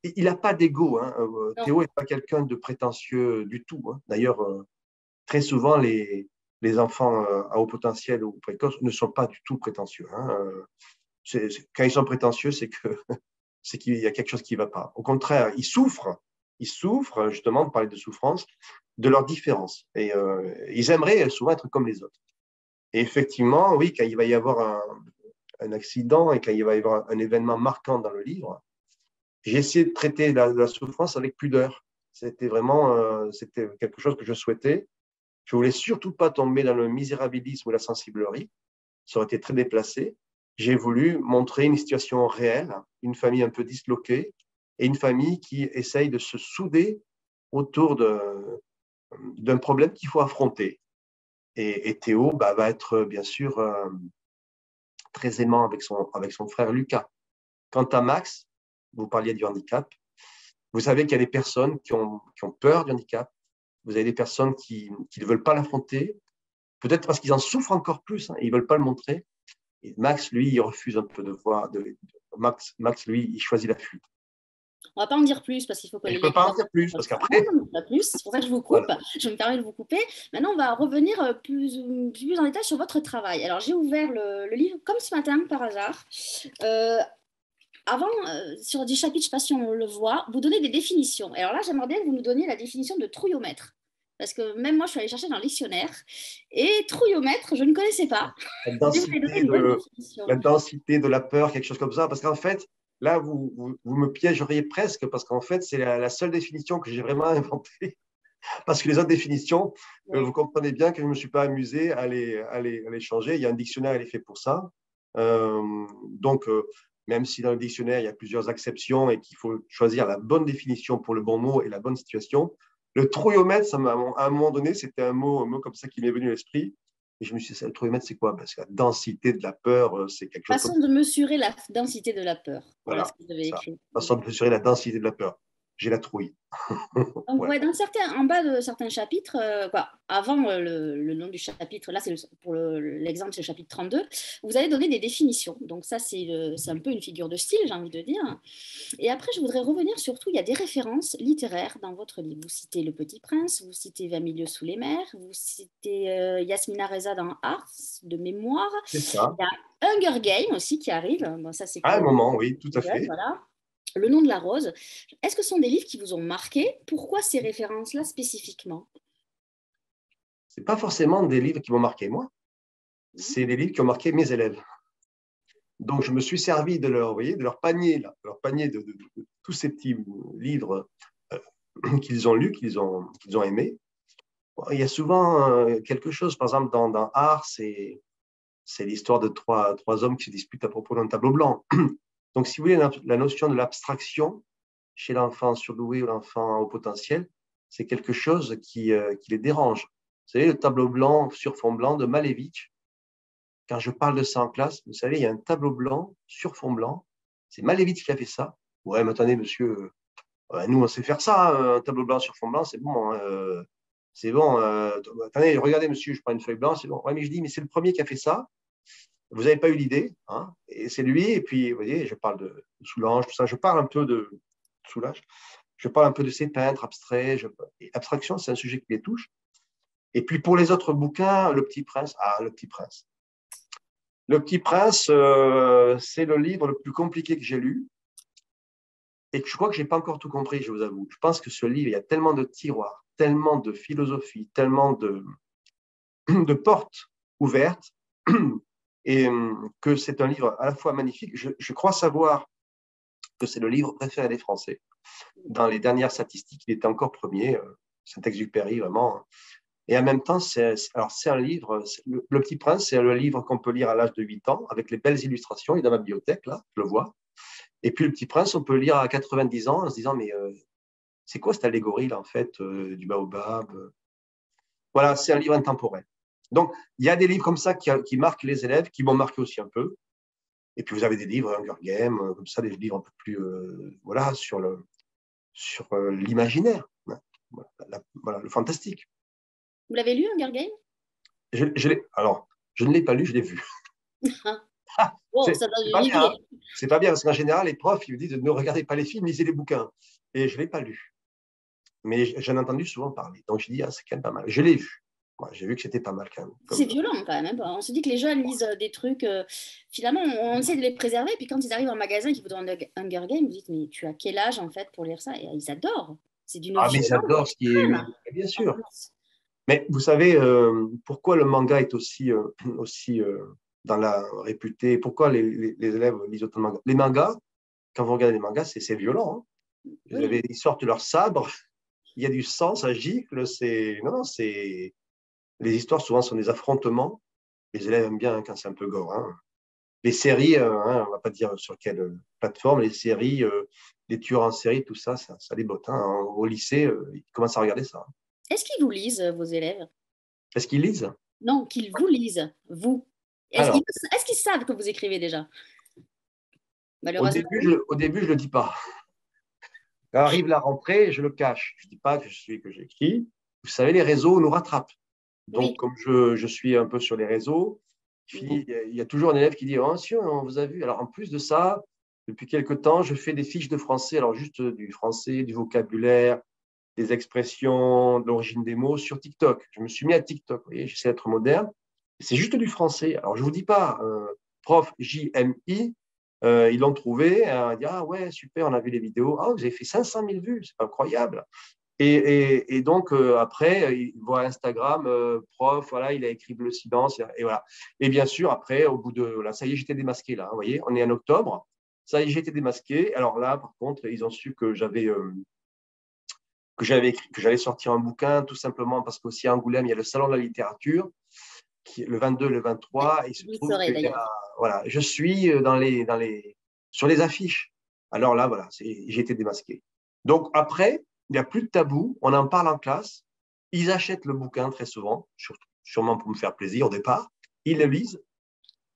Speaker 2: il n'a pas d'ego, hein.
Speaker 1: Non.
Speaker 2: Théo n'est pas quelqu'un de prétentieux du tout, hein. D'ailleurs, très souvent, les enfants à haut potentiel ou précoces ne sont pas du tout prétentieux, hein. Quand ils sont prétentieux, c'est qu'il y a quelque chose qui ne va pas. Au contraire, ils souffrent, justement, de parler de souffrance, de leurs différences. Et ils aimeraient souvent être comme les autres. Et effectivement, oui, quand il va y avoir un accident et quand il va y avoir un événement marquant dans le livre, j'ai essayé de traiter la souffrance avec pudeur. C'était vraiment c'était quelque chose que je souhaitais. Je voulais surtout pas tomber dans le misérabilisme ou la sensiblerie. Ça aurait été très déplacé. J'ai voulu montrer une situation réelle, une famille un peu disloquée et une famille qui essaye de se souder autour d'un problème qu'il faut affronter. Et Théo va être bien sûr très aimant avec son frère Lucas. Quant à Max, vous parliez du handicap, vous savez qu'il y a des personnes qui ont peur du handicap, vous avez des personnes qui ne veulent pas l'affronter, peut-être parce qu'ils en souffrent encore plus, hein, ils ne veulent pas le montrer. Et Max, lui, il refuse un peu de voir. Max, lui, il choisit la fuite.
Speaker 1: On va pas en dire plus parce qu'il faut que
Speaker 2: Et je
Speaker 1: les
Speaker 2: ne peux pas
Speaker 1: lecteurs.
Speaker 2: en dire plus, parce
Speaker 1: Non,
Speaker 2: qu'après,
Speaker 1: non, pas plus. C'est pour ça que je vous coupe.
Speaker 2: voilà.
Speaker 1: Je me permets de vous couper. Maintenant, on va revenir plus en détail sur votre travail. Alors, j'ai ouvert le livre comme ce matin par hasard. Euh, Avant, sur des chapitres, je ne sais pas si on le voit, vous donnez des définitions. Alors là, j'aimerais bien que vous nous donniez la définition de trouillomètre. parce que même moi, je suis allée chercher dans le dictionnaire. Et trouillomètre, je ne connaissais pas.
Speaker 2: La
Speaker 1: Vous allez donner
Speaker 2: densité
Speaker 1: une bonne
Speaker 2: de, la
Speaker 1: définition.
Speaker 2: densité de la peur, quelque chose comme ça. Parce qu'en fait, là, vous me piégeriez presque, parce qu'en fait, c'est la seule définition que j'ai vraiment inventée. Parce que les autres définitions,
Speaker 1: Oui.
Speaker 2: vous comprenez bien que je ne me suis pas amusé à les changer. Il y a un dictionnaire, il est fait pour ça. Donc, même si dans le dictionnaire, il y a plusieurs exceptions et qu'il faut choisir la bonne définition pour le bon mot et la bonne situation, le trouillomètre, à un moment donné, c'était un mot comme ça qui m'est venu à l'esprit. Et je me suis dit, le trouillomètre, c'est quoi? Parce que la densité de la peur, c'est quelque chose comme
Speaker 1: Façon de mesurer la densité de la peur. Voilà ce
Speaker 2: voilà,
Speaker 1: que vous avez
Speaker 2: ça.
Speaker 1: écrit.
Speaker 2: Façon de mesurer la densité de la peur. J'ai la trouille.
Speaker 1: Donc,
Speaker 2: Voilà.
Speaker 1: ouais, dans certains, en bas de certains chapitres, avant le nom du chapitre, là, pour l'exemple, c'est le chapitre 32, vous avez donné des définitions. Donc, ça, c'est un peu une figure de style, j'ai envie de dire. Et après, je voudrais revenir surtout, il y a des références littéraires dans votre livre. Vous citez Le Petit Prince, vous citez 20 milieux sous les mers, vous citez Yasmina Reza dans Ars, de mémoire.
Speaker 2: C'est ça.
Speaker 1: Il y a Hunger Games aussi qui arrive. Bon, ça, c'est
Speaker 2: À un
Speaker 1: pour
Speaker 2: moment, oui, tout
Speaker 1: les
Speaker 2: à
Speaker 1: jeunes,
Speaker 2: fait.
Speaker 1: voilà. Le nom de la rose. Est-ce que ce sont des livres qui vous ont marqué? Pourquoi ces références-là spécifiquement?
Speaker 2: C'est pas forcément des livres qui m'ont marqué moi,
Speaker 1: Mhm.
Speaker 2: c'est des livres qui ont marqué mes élèves. Donc, je me suis servi de leur, vous voyez, de leur panier, là, de leur panier de tous ces petits livres qu'ils ont lus, qu'ils ont aimés. Il y a souvent quelque chose, par exemple, dans Art, c'est l'histoire de trois hommes qui se disputent à propos d'un tableau blanc. Donc, si vous voulez, la notion de l'abstraction chez l'enfant surdoué ou l'enfant au potentiel, c'est quelque chose qui les dérange. Vous savez, le tableau blanc sur fond blanc de Malevich, quand je parle de ça en classe, vous savez, il y a un tableau blanc sur fond blanc. C'est Malevich qui a fait ça. Ouais, mais attendez, monsieur, nous, on sait faire ça, hein, un tableau blanc sur fond blanc, c'est bon. Hein, c'est bon. Attendez, regardez, monsieur, je prends une feuille blanche, c'est bon. Ouais, mais je dis, mais c'est le premier qui a fait ça. Vous n'avez pas eu l'idée, hein, et c'est lui. Et puis, vous voyez, je parle de Soulanges, tout ça. Je parle un peu de Soulages. Je parle un peu de ces peintres abstraits. Et abstraction, c'est un sujet qui les touche. Et puis, pour les autres bouquins, Le Petit Prince. Ah, Le Petit Prince. Le Petit Prince, c'est le livre le plus compliqué que j'ai lu et que je crois que je n'ai pas encore tout compris, je vous avoue. Je pense que ce livre, il y a tellement de tiroirs, tellement de philosophie, tellement de portes ouvertes et que c'est un livre à la fois magnifique. Je crois savoir que c'est le livre préféré des Français. Dans les dernières statistiques, il était encore premier, Saint-Exupéry, vraiment. Et en même temps, c'est un livre, le Petit Prince, c'est le livre qu'on peut lire à l'âge de 8 ans, avec les belles illustrations. Il est dans ma bibliothèque, là, je le vois. Et puis, Le Petit Prince, on peut le lire à 90 ans en se disant, mais c'est quoi cette allégorie, là, en fait, du baobab? Voilà, c'est un livre intemporel. Donc, il y a des livres comme ça qui marquent les élèves, qui m'ont marqué aussi un peu. Et puis, vous avez des livres, Hunger Games, comme ça, des livres un peu plus, voilà, sur l'imaginaire, hein. Voilà, le fantastique.
Speaker 1: Vous l'avez lu, Hunger Games?
Speaker 2: Alors, je ne l'ai pas lu, je l'ai vu.
Speaker 1: Oh,
Speaker 2: C'est
Speaker 1: ça donne
Speaker 2: pas
Speaker 1: une
Speaker 2: bien, hein.
Speaker 1: idée.
Speaker 2: C'est pas bien, parce qu'en général, les profs, ils me disent ne regardez pas les films, lisez les bouquins. Et je ne l'ai pas lu. Mais j'en ai entendu souvent parler. Donc, je dis, ah, c'est quand même pas mal. Je l'ai vu. Moi, j'ai vu que c'était pas mal quand même.
Speaker 1: C'est violent quand même, hein. On se dit que les jeunes lisent des trucs, finalement, on essaie de les préserver, puis quand ils arrivent en magasin et qu'ils vous demandent Hunger Games, vous dites, mais tu as quel âge en fait pour lire ça? Et ils adorent. C'est d'une
Speaker 2: Ah, mais
Speaker 1: violence
Speaker 2: j'adore ce qui est.
Speaker 1: extrême
Speaker 2: Bien
Speaker 1: en
Speaker 2: sûr.
Speaker 1: plus.
Speaker 2: Mais vous savez, pourquoi le manga est aussi dans la réputée. Pourquoi les élèves lisent autant de mangas? Les mangas, quand vous regardez les mangas, c'est violent, hein.
Speaker 1: Oui,
Speaker 2: Ils sortent leur sabre, il y a du sang, ça gicle. Non, non, c'est. Les histoires, souvent, sont des affrontements. Les élèves aiment bien, hein, quand c'est un peu gore, hein. Les séries, hein, on ne va pas dire sur quelle plateforme, les séries, les tueurs en série, tout ça, ça les botte, hein. Au lycée, ils commencent à regarder ça.
Speaker 1: est-ce qu'ils vous lisent, vos élèves?
Speaker 2: Est-ce qu'ils lisent?
Speaker 1: Non, qu'ils vous lisent, vous.
Speaker 2: Alors,
Speaker 1: Est-ce qu'ils savent que vous écrivez déjà?
Speaker 2: au
Speaker 1: Malheureusement,
Speaker 2: début,
Speaker 1: oui.
Speaker 2: je le dis pas. Quand arrive la rentrée, je le cache. Je dis pas que j'écris. Vous savez, les réseaux nous rattrapent. Donc,
Speaker 1: Oui.
Speaker 2: comme je suis un peu sur les réseaux,
Speaker 1: Mhm.
Speaker 2: il y a toujours un élève qui dit, oh, si, on vous a vu. Alors, en plus de ça, depuis quelque temps, je fais des fiches de français, alors juste du français, du vocabulaire, des expressions, de l'origine des mots sur TikTok. Je me suis mis à TikTok, vous voyez, j'essaie d'être moderne. C'est juste du français. Alors, je ne vous dis pas, prof JMI, ils l'ont trouvé, ils disent, ah ouais, super, on a vu les vidéos. Ah, vous avez fait 500 000 vues, c'est incroyable. Et donc, après, il voit Instagram, prof, voilà, il a écrit Bleu Silence, et voilà. Et bien sûr, après, au bout de, voilà, ça y est, j'étais démasqué là, vous voyez, on est en octobre, ça y est, j'étais démasqué. Alors là, par contre, ils ont su que que j'allais sortir un bouquin, tout simplement parce qu'aussi à Angoulême, il y a le Salon de la littérature, qui est le 22, le
Speaker 1: Ouais,
Speaker 2: 23, et il se
Speaker 1: vous y
Speaker 2: trouve
Speaker 1: serez
Speaker 2: que
Speaker 1: d'ailleurs.
Speaker 2: voilà, je suis sur les affiches. Alors là, voilà, j'ai été démasqué. Donc après, il n'y a plus de tabou, on en parle en classe, ils achètent le bouquin très souvent, sûrement pour me faire plaisir au départ, ils le lisent,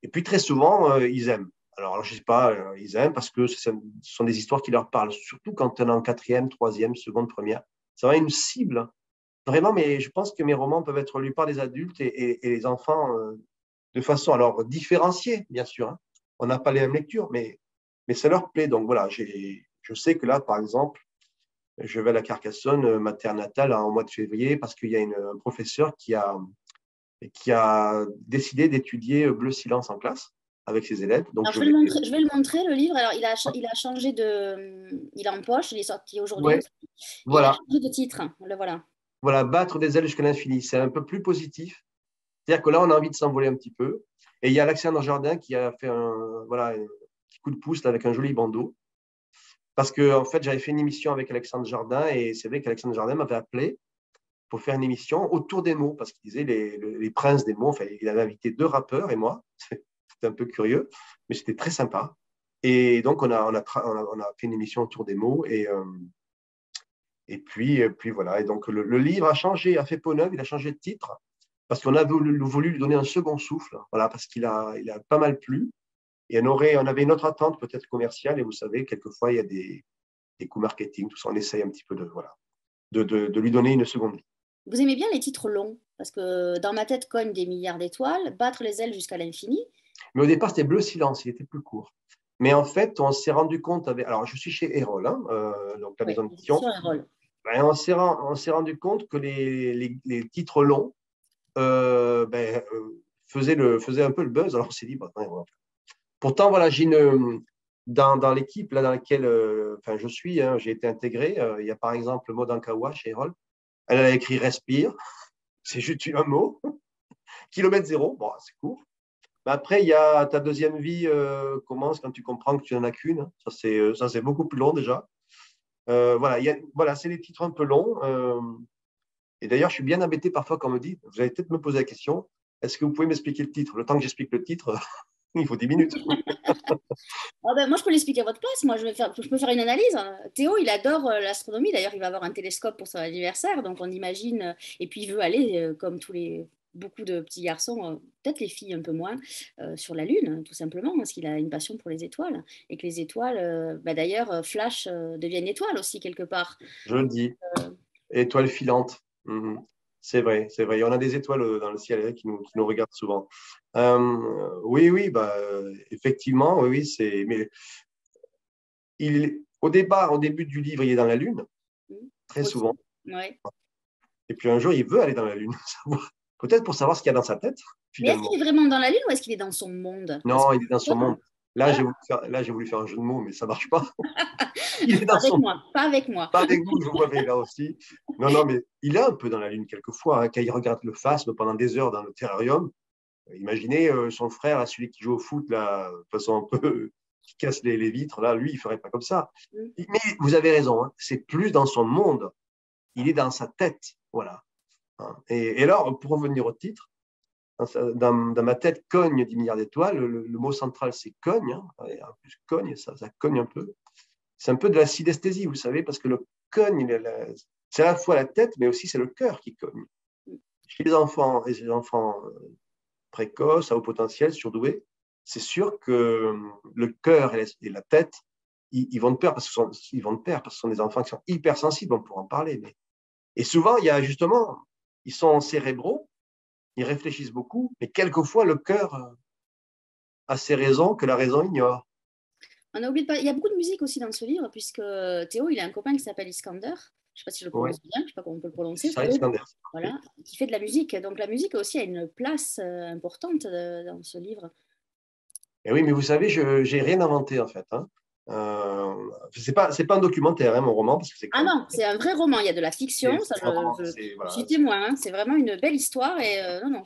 Speaker 2: et puis très souvent, ils aiment. Alors, je ne sais pas, ils aiment parce que ce sont des histoires qui leur parlent, surtout quand on est en quatrième, troisième, seconde, première. C'est vraiment une cible, vraiment, mais je pense que mes romans peuvent être lus par des adultes et les enfants de façon alors différenciée, bien sûr, hein. On n'a pas les mêmes lectures, mais ça leur plaît. Donc voilà, je sais que là, par exemple, je vais à la Carcassonne maternatale en mois de février parce qu'il y a un professeur qui a décidé d'étudier Bleu Silence en classe avec ses élèves. Donc
Speaker 1: Alors,
Speaker 2: je vais.
Speaker 1: je vais le montrer, le livre. Alors, il a changé de. Il est en poche, il est sorti aujourd'hui
Speaker 2: Ouais,
Speaker 1: aussi. Et il a
Speaker 2: voilà,
Speaker 1: changé de titre. Le voilà.
Speaker 2: voilà, battre des ailes jusqu'à l'infini. C'est un peu plus positif. C'est-à-dire que là, on a envie de s'envoler un petit peu. Et il y a Alexandre Jardin qui a fait voilà, un petit coup de pouce là, avec un joli bandeau. Parce que, en fait, j'avais fait une émission avec Alexandre Jardin et c'est vrai qu'Alexandre Jardin m'avait appelé pour faire une émission autour des mots, parce qu'il disait les princes des mots. Enfin, il avait invité deux rappeurs et moi. C'était un peu curieux, mais c'était très sympa. Et donc, on a fait une émission autour des mots. Et puis voilà. Et donc, le livre a changé, a fait peau neuve, il a changé de titre, parce qu'on a voulu lui donner un second souffle, voilà, parce il a pas mal plu. Et on avait une autre attente, peut-être commerciale. Et vous savez, quelquefois, il y a des coups marketing, tout ça. On essaye un petit peu voilà, de lui donner une seconde vie.
Speaker 1: Vous aimez bien les titres longs, parce que dans ma tête cognent des milliards d'étoiles, battre les ailes jusqu'à l'infini.
Speaker 2: Mais au départ, c'était Bleu Silence, il était plus court. Mais en fait, on s'est rendu compte, alors je suis chez Erol, hein, donc la
Speaker 1: Oui,
Speaker 2: maison
Speaker 1: sur
Speaker 2: d'édition,
Speaker 1: un rôle.
Speaker 2: ben, on s'est rendu compte que les titres longs faisaient un peu le buzz. Alors on s'est dit, bah, ouais, voilà. Pourtant, voilà, dans l'équipe là, dans laquelle enfin, je suis, hein, j'ai été intégré. Il y a par exemple Maud Ankawa chez Erol. Elle a écrit Respire, c'est juste un mot. Kilomètre zéro, bon, c'est court. Mais après, il y a ta deuxième vie commence quand tu comprends que tu n'en as qu'une. Ça, c'est beaucoup plus long déjà. Voilà, voilà, c'est des titres un peu longs. Et d'ailleurs, je suis bien embêté parfois quand on me dit, vous allez peut-être me poser la question, est-ce que vous pouvez m'expliquer le titre? Le temps que j'explique le titre, il faut 10 minutes.
Speaker 1: Ah ben, moi, je peux l'expliquer à votre place. Moi, je peux faire une analyse. Théo, il adore l'astronomie. D'ailleurs, il va avoir un télescope pour son anniversaire. Donc, on imagine. Et puis, il veut aller, comme beaucoup de petits garçons, peut-être les filles un peu moins, sur la Lune, tout simplement, parce qu'il a une passion pour les étoiles. Et que les étoiles, bah, d'ailleurs, Flash deviennent étoiles aussi, quelque part.
Speaker 2: Je le dis. Étoile filante. Mhm. C'est vrai, c'est vrai. Il y en a des étoiles dans le ciel qui nous regardent souvent. Oui, oui, bah, effectivement, oui, oui, mais au début du livre, il est dans la Lune,
Speaker 1: Mm.
Speaker 2: très
Speaker 1: Aussi.
Speaker 2: souvent.
Speaker 1: Ouais.
Speaker 2: Et puis un jour, il veut aller dans la Lune, peut-être pour savoir ce qu'il y a dans sa tête,
Speaker 1: Mais est-ce qu'il
Speaker 2: finalement.
Speaker 1: est vraiment dans la Lune ou est-ce qu'il est dans son monde? Parce que
Speaker 2: Non, il est dans
Speaker 1: c'est
Speaker 2: son monde.
Speaker 1: étonnant. Voilà.
Speaker 2: Là, j'ai voulu faire un jeu de mots, mais ça marche pas. Il est
Speaker 1: Pas
Speaker 2: dans
Speaker 1: avec
Speaker 2: son
Speaker 1: moi, pas avec moi.
Speaker 2: Pas avec vous, je vous vois là aussi. Non, non, mais il est un peu dans la Lune quelquefois, hein, quand il regarde le phasme pendant des heures dans le terrarium. Imaginez son frère, là, celui qui joue au foot, là, de façon un peu qui casse les vitres, là, lui, il ferait pas comme ça.
Speaker 1: Mm.
Speaker 2: Mais vous avez raison, hein, c'est plus dans son monde, il est dans sa tête, voilà. Hein. Et alors, pour revenir au titre, dans ma tête cogne 10 milliards d'étoiles, le mot central c'est cogne, hein, et en plus cogne, ça cogne un peu. C'est un peu de la synesthésie, vous savez, parce que le cogne, c'est à la fois la tête, mais aussi c'est le cœur qui cogne. Chez les enfants et les enfants précoces, à haut potentiel, surdoués, c'est sûr que le cœur et la tête, ils vont de pair ils vont de pair parce que ce sont des enfants qui sont hypersensibles, on pourra en parler. Et souvent, il y a justement, ils sont cérébraux, ils réfléchissent beaucoup, mais quelquefois le cœur a ses raisons que la raison ignore.
Speaker 1: On a oublié de parler. Il y a beaucoup de musique aussi dans ce livre, puisque Théo, il a un copain qui s'appelle Iskander. Je ne sais pas si je le
Speaker 2: Ouais,
Speaker 1: prononce bien, je ne sais pas comment on peut le prononcer.
Speaker 2: ça Iskander, c'est parfait.
Speaker 1: Voilà, qui fait de la musique. Donc la musique aussi a une place importante dans ce livre.
Speaker 2: Et oui, mais vous savez, je n'ai rien inventé en fait, hein. C'est pas un documentaire, hein, mon roman, parce que c'est
Speaker 1: Ah
Speaker 2: quand même.
Speaker 1: non, c'est un vrai roman, il y a de la fiction, ça,
Speaker 2: C'est vraiment,
Speaker 1: je suis
Speaker 2: voilà,
Speaker 1: témoin, hein. C'est vraiment une belle histoire et non, non,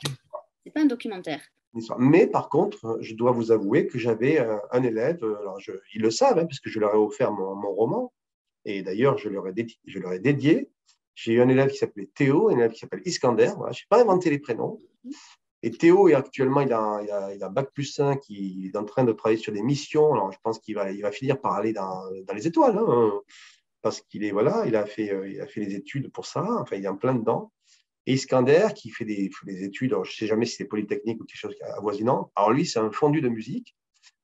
Speaker 1: c'est pas un documentaire.
Speaker 2: une histoire. Mais par contre, je dois vous avouer que j'avais un élève, alors ils le savent, hein, puisque je leur ai offert mon roman, et d'ailleurs, je leur ai dédié. J'ai eu un élève qui s'appelait Théo, et un élève qui s'appelle Iskander. Voilà, je n'ai pas inventé les prénoms. Et Théo, est actuellement, il a bac+5, il est en train de travailler sur des missions. Alors, je pense il va finir par aller dans les étoiles, hein, parce qu'il est, voilà, il a fait les études pour ça. Enfin, il est en plein dedans. Et Iskander, qui fait des études, alors, je ne sais jamais si c'est Polytechnique ou quelque chose avoisinant. Alors, lui, c'est un fondu de musique.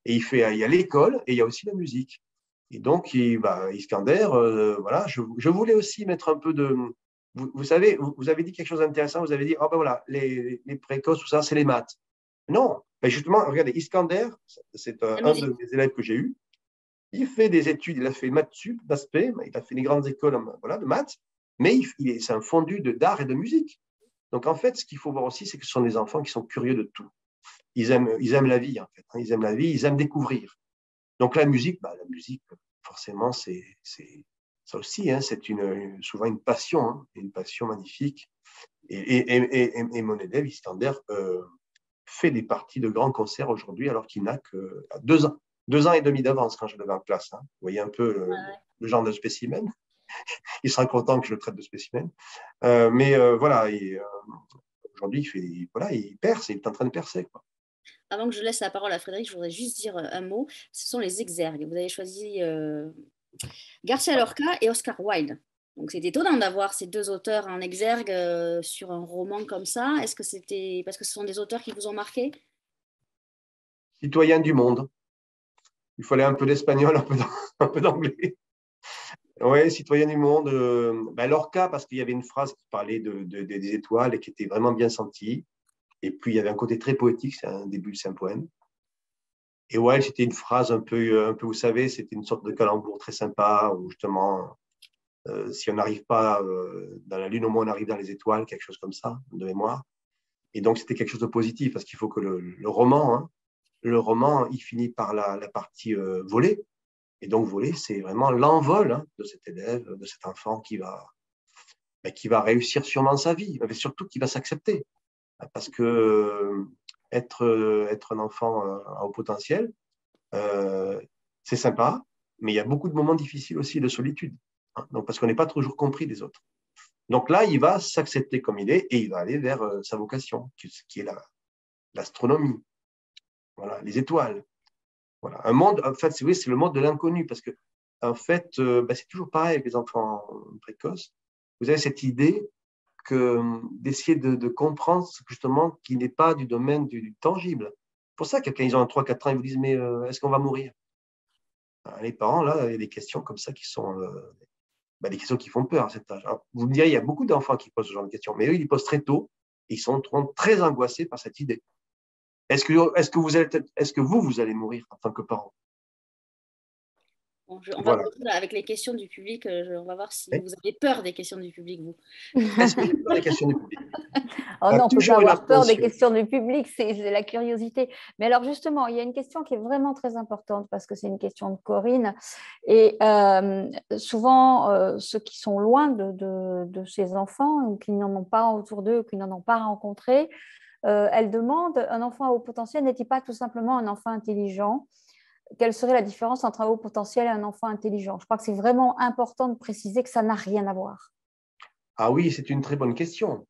Speaker 2: Et il y a l'école et il y a aussi la musique. Et donc, Iskander, voilà, je voulais aussi mettre un peu de. Vous savez, vous avez dit quelque chose d'intéressant. Vous avez dit, oh ben voilà, les précoces, tout ça, c'est les maths. Non, ben justement, regardez, Iskander, c'est
Speaker 1: La
Speaker 2: un de
Speaker 1: musique.
Speaker 2: mes élèves que j'ai eu. Il fait des études, il a fait maths sup, d'aspect, il a fait les grandes écoles voilà, de maths, mais c'est un fondu d'art et de musique. Donc, en fait, ce qu'il faut voir aussi, c'est que ce sont des enfants qui sont curieux de tout. Ils aiment la vie, en fait, hein. Ils aiment la vie, ils aiment découvrir. Donc la musique, forcément, ça aussi, hein, c'est souvent une passion magnifique. Et mon élève, Iskander, fait des parties de grands concerts aujourd'hui, alors qu'il n'a que 2 ans, 2 ans et demi d'avance quand je l'avais en classe, hein. Vous voyez un peu le genre de spécimen. Il sera content que je le traite de spécimen. Voilà, aujourd'hui, voilà, il perce, il est en train de percer, quoi.
Speaker 1: Avant que je laisse la parole à Frédéric, je voudrais juste dire un mot. Ce sont les exergues. Vous avez choisi Garcia Lorca et Oscar Wilde. Donc c'est étonnant d'avoir ces deux auteurs en exergue sur un roman comme ça. Est-ce que c'était parce que ce sont des auteurs qui vous ont marqué?
Speaker 2: Citoyen du monde. Il fallait un peu d'espagnol, un peu d'anglais. Oui, citoyen du monde. Lorca, parce qu'il y avait une phrase qui parlait des étoiles et qui était vraiment bien sentie. Et puis, il y avait un côté très poétique, c'est un début, c'est un poème. Et ouais, c'était une phrase un peu, vous savez, c'était une sorte de calembour très sympa, où justement, si on n'arrive pas dans la lune, au moins on arrive dans les étoiles, quelque chose comme ça, de mémoire. Et donc, c'était quelque chose de positif, parce qu'il faut que le roman, il finit par la partie volée. Et donc, voler, c'est vraiment l'envol, hein, de cet élève, de cet enfant qui va réussir sûrement sa vie, mais surtout qui va s'accepter. Parce que être un enfant à haut potentiel, euh, c'est sympa, mais il y a beaucoup de moments difficiles aussi de solitude, hein. Donc, parce qu'on n'est pas toujours compris des autres. Donc là, il va s'accepter comme il est et il va aller vers sa vocation, qui est l'astronomie, voilà, les étoiles. Voilà. Un monde, en fait, oui, c'est le monde de l'inconnu, parce que, en fait, c'est toujours pareil avec les enfants précoces. Vous avez cette idée d'essayer de comprendre justement qui n'est pas du domaine du tangible. C'est pour ça que quand ils ont 3 4 ans, ils vous disent, mais est-ce qu'on va mourir? Les parents, là, il y a des questions comme ça qui sont des questions qui font peur à cet âge. Alors, vous me direz, il y a beaucoup d'enfants qui posent ce genre de questions, mais eux, ils les posent très tôt et ils sont très angoissés par cette idée. Est-ce que vous allez mourir en tant que parent?
Speaker 1: Bon, on va
Speaker 2: Voilà.
Speaker 1: voir avec les questions du public. On va voir si vous avez peur des questions du public, vous.
Speaker 2: Est-ce que j'ai peur des questions du public?
Speaker 3: Oh
Speaker 2: Il y a
Speaker 3: non, on ne peut pas
Speaker 2: toujours une
Speaker 3: avoir peur des
Speaker 2: appréhension.
Speaker 3: questions du public, c'est la curiosité. Mais alors justement, il y a une question qui est vraiment très importante parce que c'est une question de Corinne. Et souvent, ceux qui sont loin de ces enfants ou qui n'en ont pas autour d'eux, qui n'en ont pas rencontré, elles demandent, un enfant à haut potentiel n'est-il pas tout simplement un enfant intelligent? Quelle serait la différence entre un haut potentiel et un enfant intelligent? Je crois que c'est vraiment important de préciser que ça n'a rien à voir.
Speaker 2: Ah oui, c'est une très bonne question.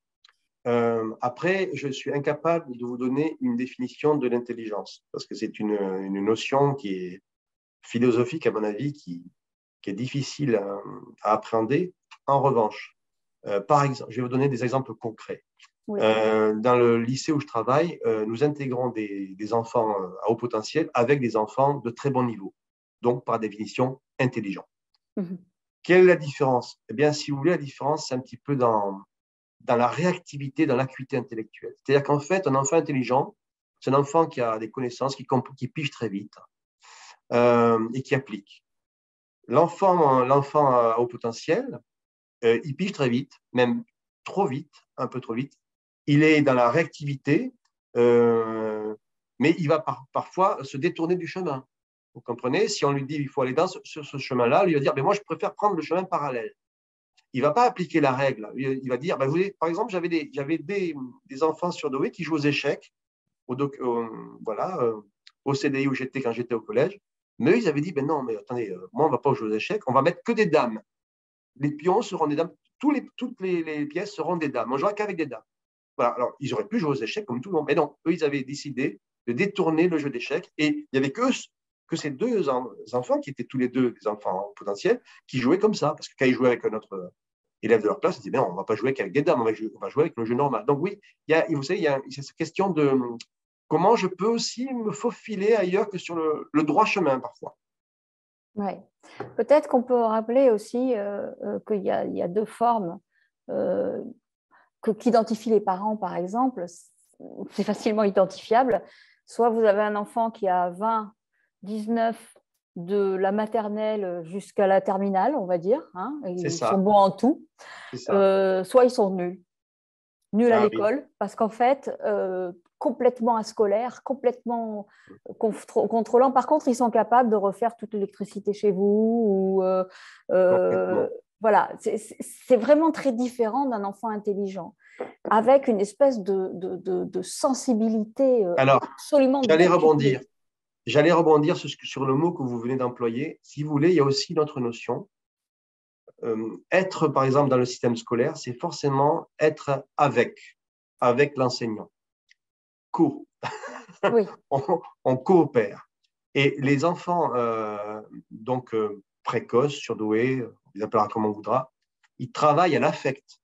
Speaker 2: Après, je suis incapable de vous donner une définition de l'intelligence, parce que c'est une notion qui est philosophique, à mon avis, qui est difficile à appréhender. En revanche, par exemple, je vais vous donner des exemples concrets.
Speaker 3: Oui.
Speaker 2: Dans le lycée où je travaille, nous intégrons des enfants à haut potentiel avec des enfants de très bon niveau, donc par définition intelligents.
Speaker 3: Mhm.
Speaker 2: Quelle est la différence? Eh bien, si vous voulez, la différence, c'est un petit peu dans la réactivité, dans l'acuité intellectuelle. C'est-à-dire qu'en fait, un enfant intelligent, c'est un enfant qui a des connaissances, qui pige très vite et qui applique. L'enfant à haut potentiel, il pige très vite, même trop vite, un peu trop vite. Il est dans la réactivité, mais il va parfois se détourner du chemin. Vous comprenez? Si on lui dit qu'il faut aller sur ce chemin-là, lui va dire, mais moi, je préfère prendre le chemin parallèle. Il ne va pas appliquer la règle. Il va dire, ben, vous voyez, par exemple, j'avais des enfants surdoués qui jouent aux échecs, voilà, au CDI où j'étais quand j'étais au collège. Mais eux, ils avaient dit, ben non, mais attendez, moi, on ne va pas jouer aux échecs, on va mettre que des dames. Les pions seront des dames, toutes les pièces seront des dames. On ne jouera qu'avec des dames. Voilà, alors, ils auraient pu jouer aux échecs comme tout le monde. Mais non, eux, ils avaient décidé de détourner le jeu d'échecs. Et il n'y avait que ces deux enfants, qui étaient tous les deux des enfants potentiels, qui jouaient comme ça. Parce que quand ils jouaient avec un autre élève de leur classe, ils disaient, non, on ne va pas jouer qu'avec des dames, on va jouer avec le jeu normal. Donc oui, vous savez, il y a cette question de comment je peux aussi me faufiler ailleurs que sur le droit chemin parfois.
Speaker 3: Oui. Peut-être qu'on peut rappeler aussi qu'il y a deux formes qu'identifient les parents, par exemple. C'est facilement identifiable. Soit vous avez un enfant qui a 20, 19 de la maternelle jusqu'à la terminale, on va dire. Hein, ils sont bons en tout. Soit ils sont nuls. Nuls à l'école, parce qu'en fait, complètement ascolaires, complètement contrôlants. Par contre, ils sont capables de refaire toute l'électricité chez vous. Voilà, c'est vraiment très différent d'un enfant intelligent, avec une espèce de sensibilité absolument décuplée.
Speaker 2: J'allais rebondir sur le mot que vous venez d'employer. Si vous voulez, il y a aussi une autre notion. Être, par exemple, dans le système scolaire, c'est forcément être avec l'enseignant.
Speaker 3: Oui.
Speaker 2: on coopère. Et les enfants précoces, surdoués, on les appellera comme on voudra, ils travaillent à l'affect.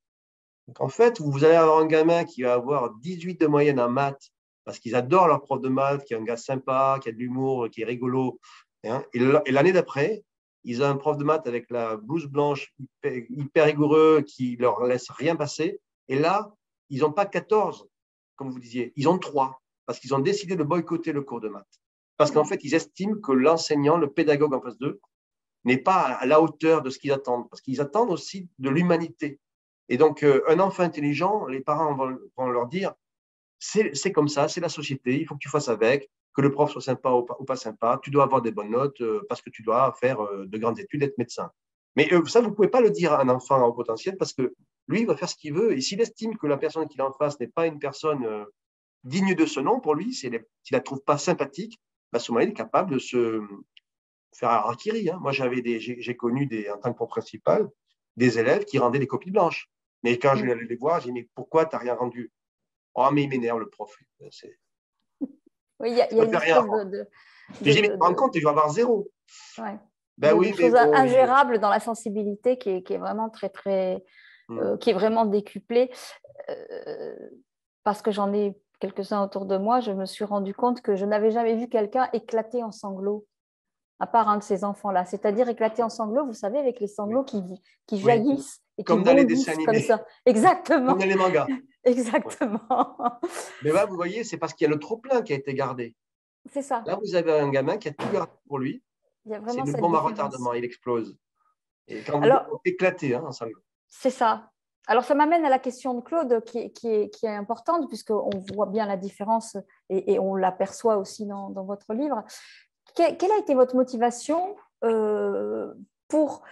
Speaker 2: Donc, en fait, vous allez avoir un gamin qui va avoir 18 de moyenne en maths parce qu'ils adorent leur prof de maths, qui est un gars sympa, qui a de l'humour, qui est rigolo. Hein, et l'année d'après, ils ont un prof de maths avec la blouse blanche hyper rigoureux qui leur laisse rien passer. Et là, ils n'ont pas 14, comme vous disiez, ils ont 3 parce qu'ils ont décidé de boycotter le cours de maths. Parce qu'en fait, ils estiment que l'enseignant, le pédagogue en face d'eux, n'est pas à la hauteur de ce qu'ils attendent. Parce qu'ils attendent aussi de l'humanité. Et donc, un enfant intelligent, les parents vont leur dire, c'est comme ça, c'est la société, il faut que tu fasses avec, que le prof soit sympa ou pas sympa, tu dois avoir des bonnes notes parce que tu dois faire de grandes études, être médecin. Mais ça, vous ne pouvez pas le dire à un enfant au potentiel parce que lui, il va faire ce qu'il veut. Et s'il estime que la personne qu'il a en face n'est pas une personne digne de ce nom pour lui, s'il ne la trouve pas sympathique, à ce moment-là, il est capable de se faire un harakiri. Hein. Moi, j'ai connu en tant que prof principal des élèves qui rendaient des copies blanches. Mais quand je allais les voir, j'ai dit, mais pourquoi tu n'as rien rendu? Oh, mais il m'énerve, le prof.
Speaker 3: Oui, il y a une espèce de…
Speaker 2: J'ai dit, mais tu te rends compte, je vais avoir 0.
Speaker 3: Ouais.
Speaker 2: Ben oui,
Speaker 3: chose ingérable dans la sensibilité qui est vraiment très, très… qui est vraiment décuplée. Parce que j'en ai quelques-uns autour de moi, je me suis rendu compte que je n'avais jamais vu quelqu'un éclater en sanglots, à part un de ces enfants-là. C'est-à-dire éclater en sanglots, vous savez, avec les sanglots qui jaillissent et
Speaker 2: comme
Speaker 3: qui
Speaker 2: dans les
Speaker 3: bondissent
Speaker 2: dessins animés.
Speaker 3: comme ça. Exactement.
Speaker 2: Comme dans les mangas.
Speaker 3: Exactement.
Speaker 2: Ouais. Mais là, vous voyez, c'est parce qu'il y a le trop-plein qui a été gardé.
Speaker 3: C'est ça.
Speaker 2: Là, vous avez un gamin qui a tout gardé pour lui.
Speaker 3: Il y a vraiment
Speaker 2: c'est le bombe à retardement, il explose. Et quand vous éclatez en sanglots.
Speaker 3: C'est ça. Alors, ça m'amène à la question de Claude qui est importante puisqu'on voit bien la différence et on l'aperçoit aussi dans votre livre. Quelle a été votre motivation pour,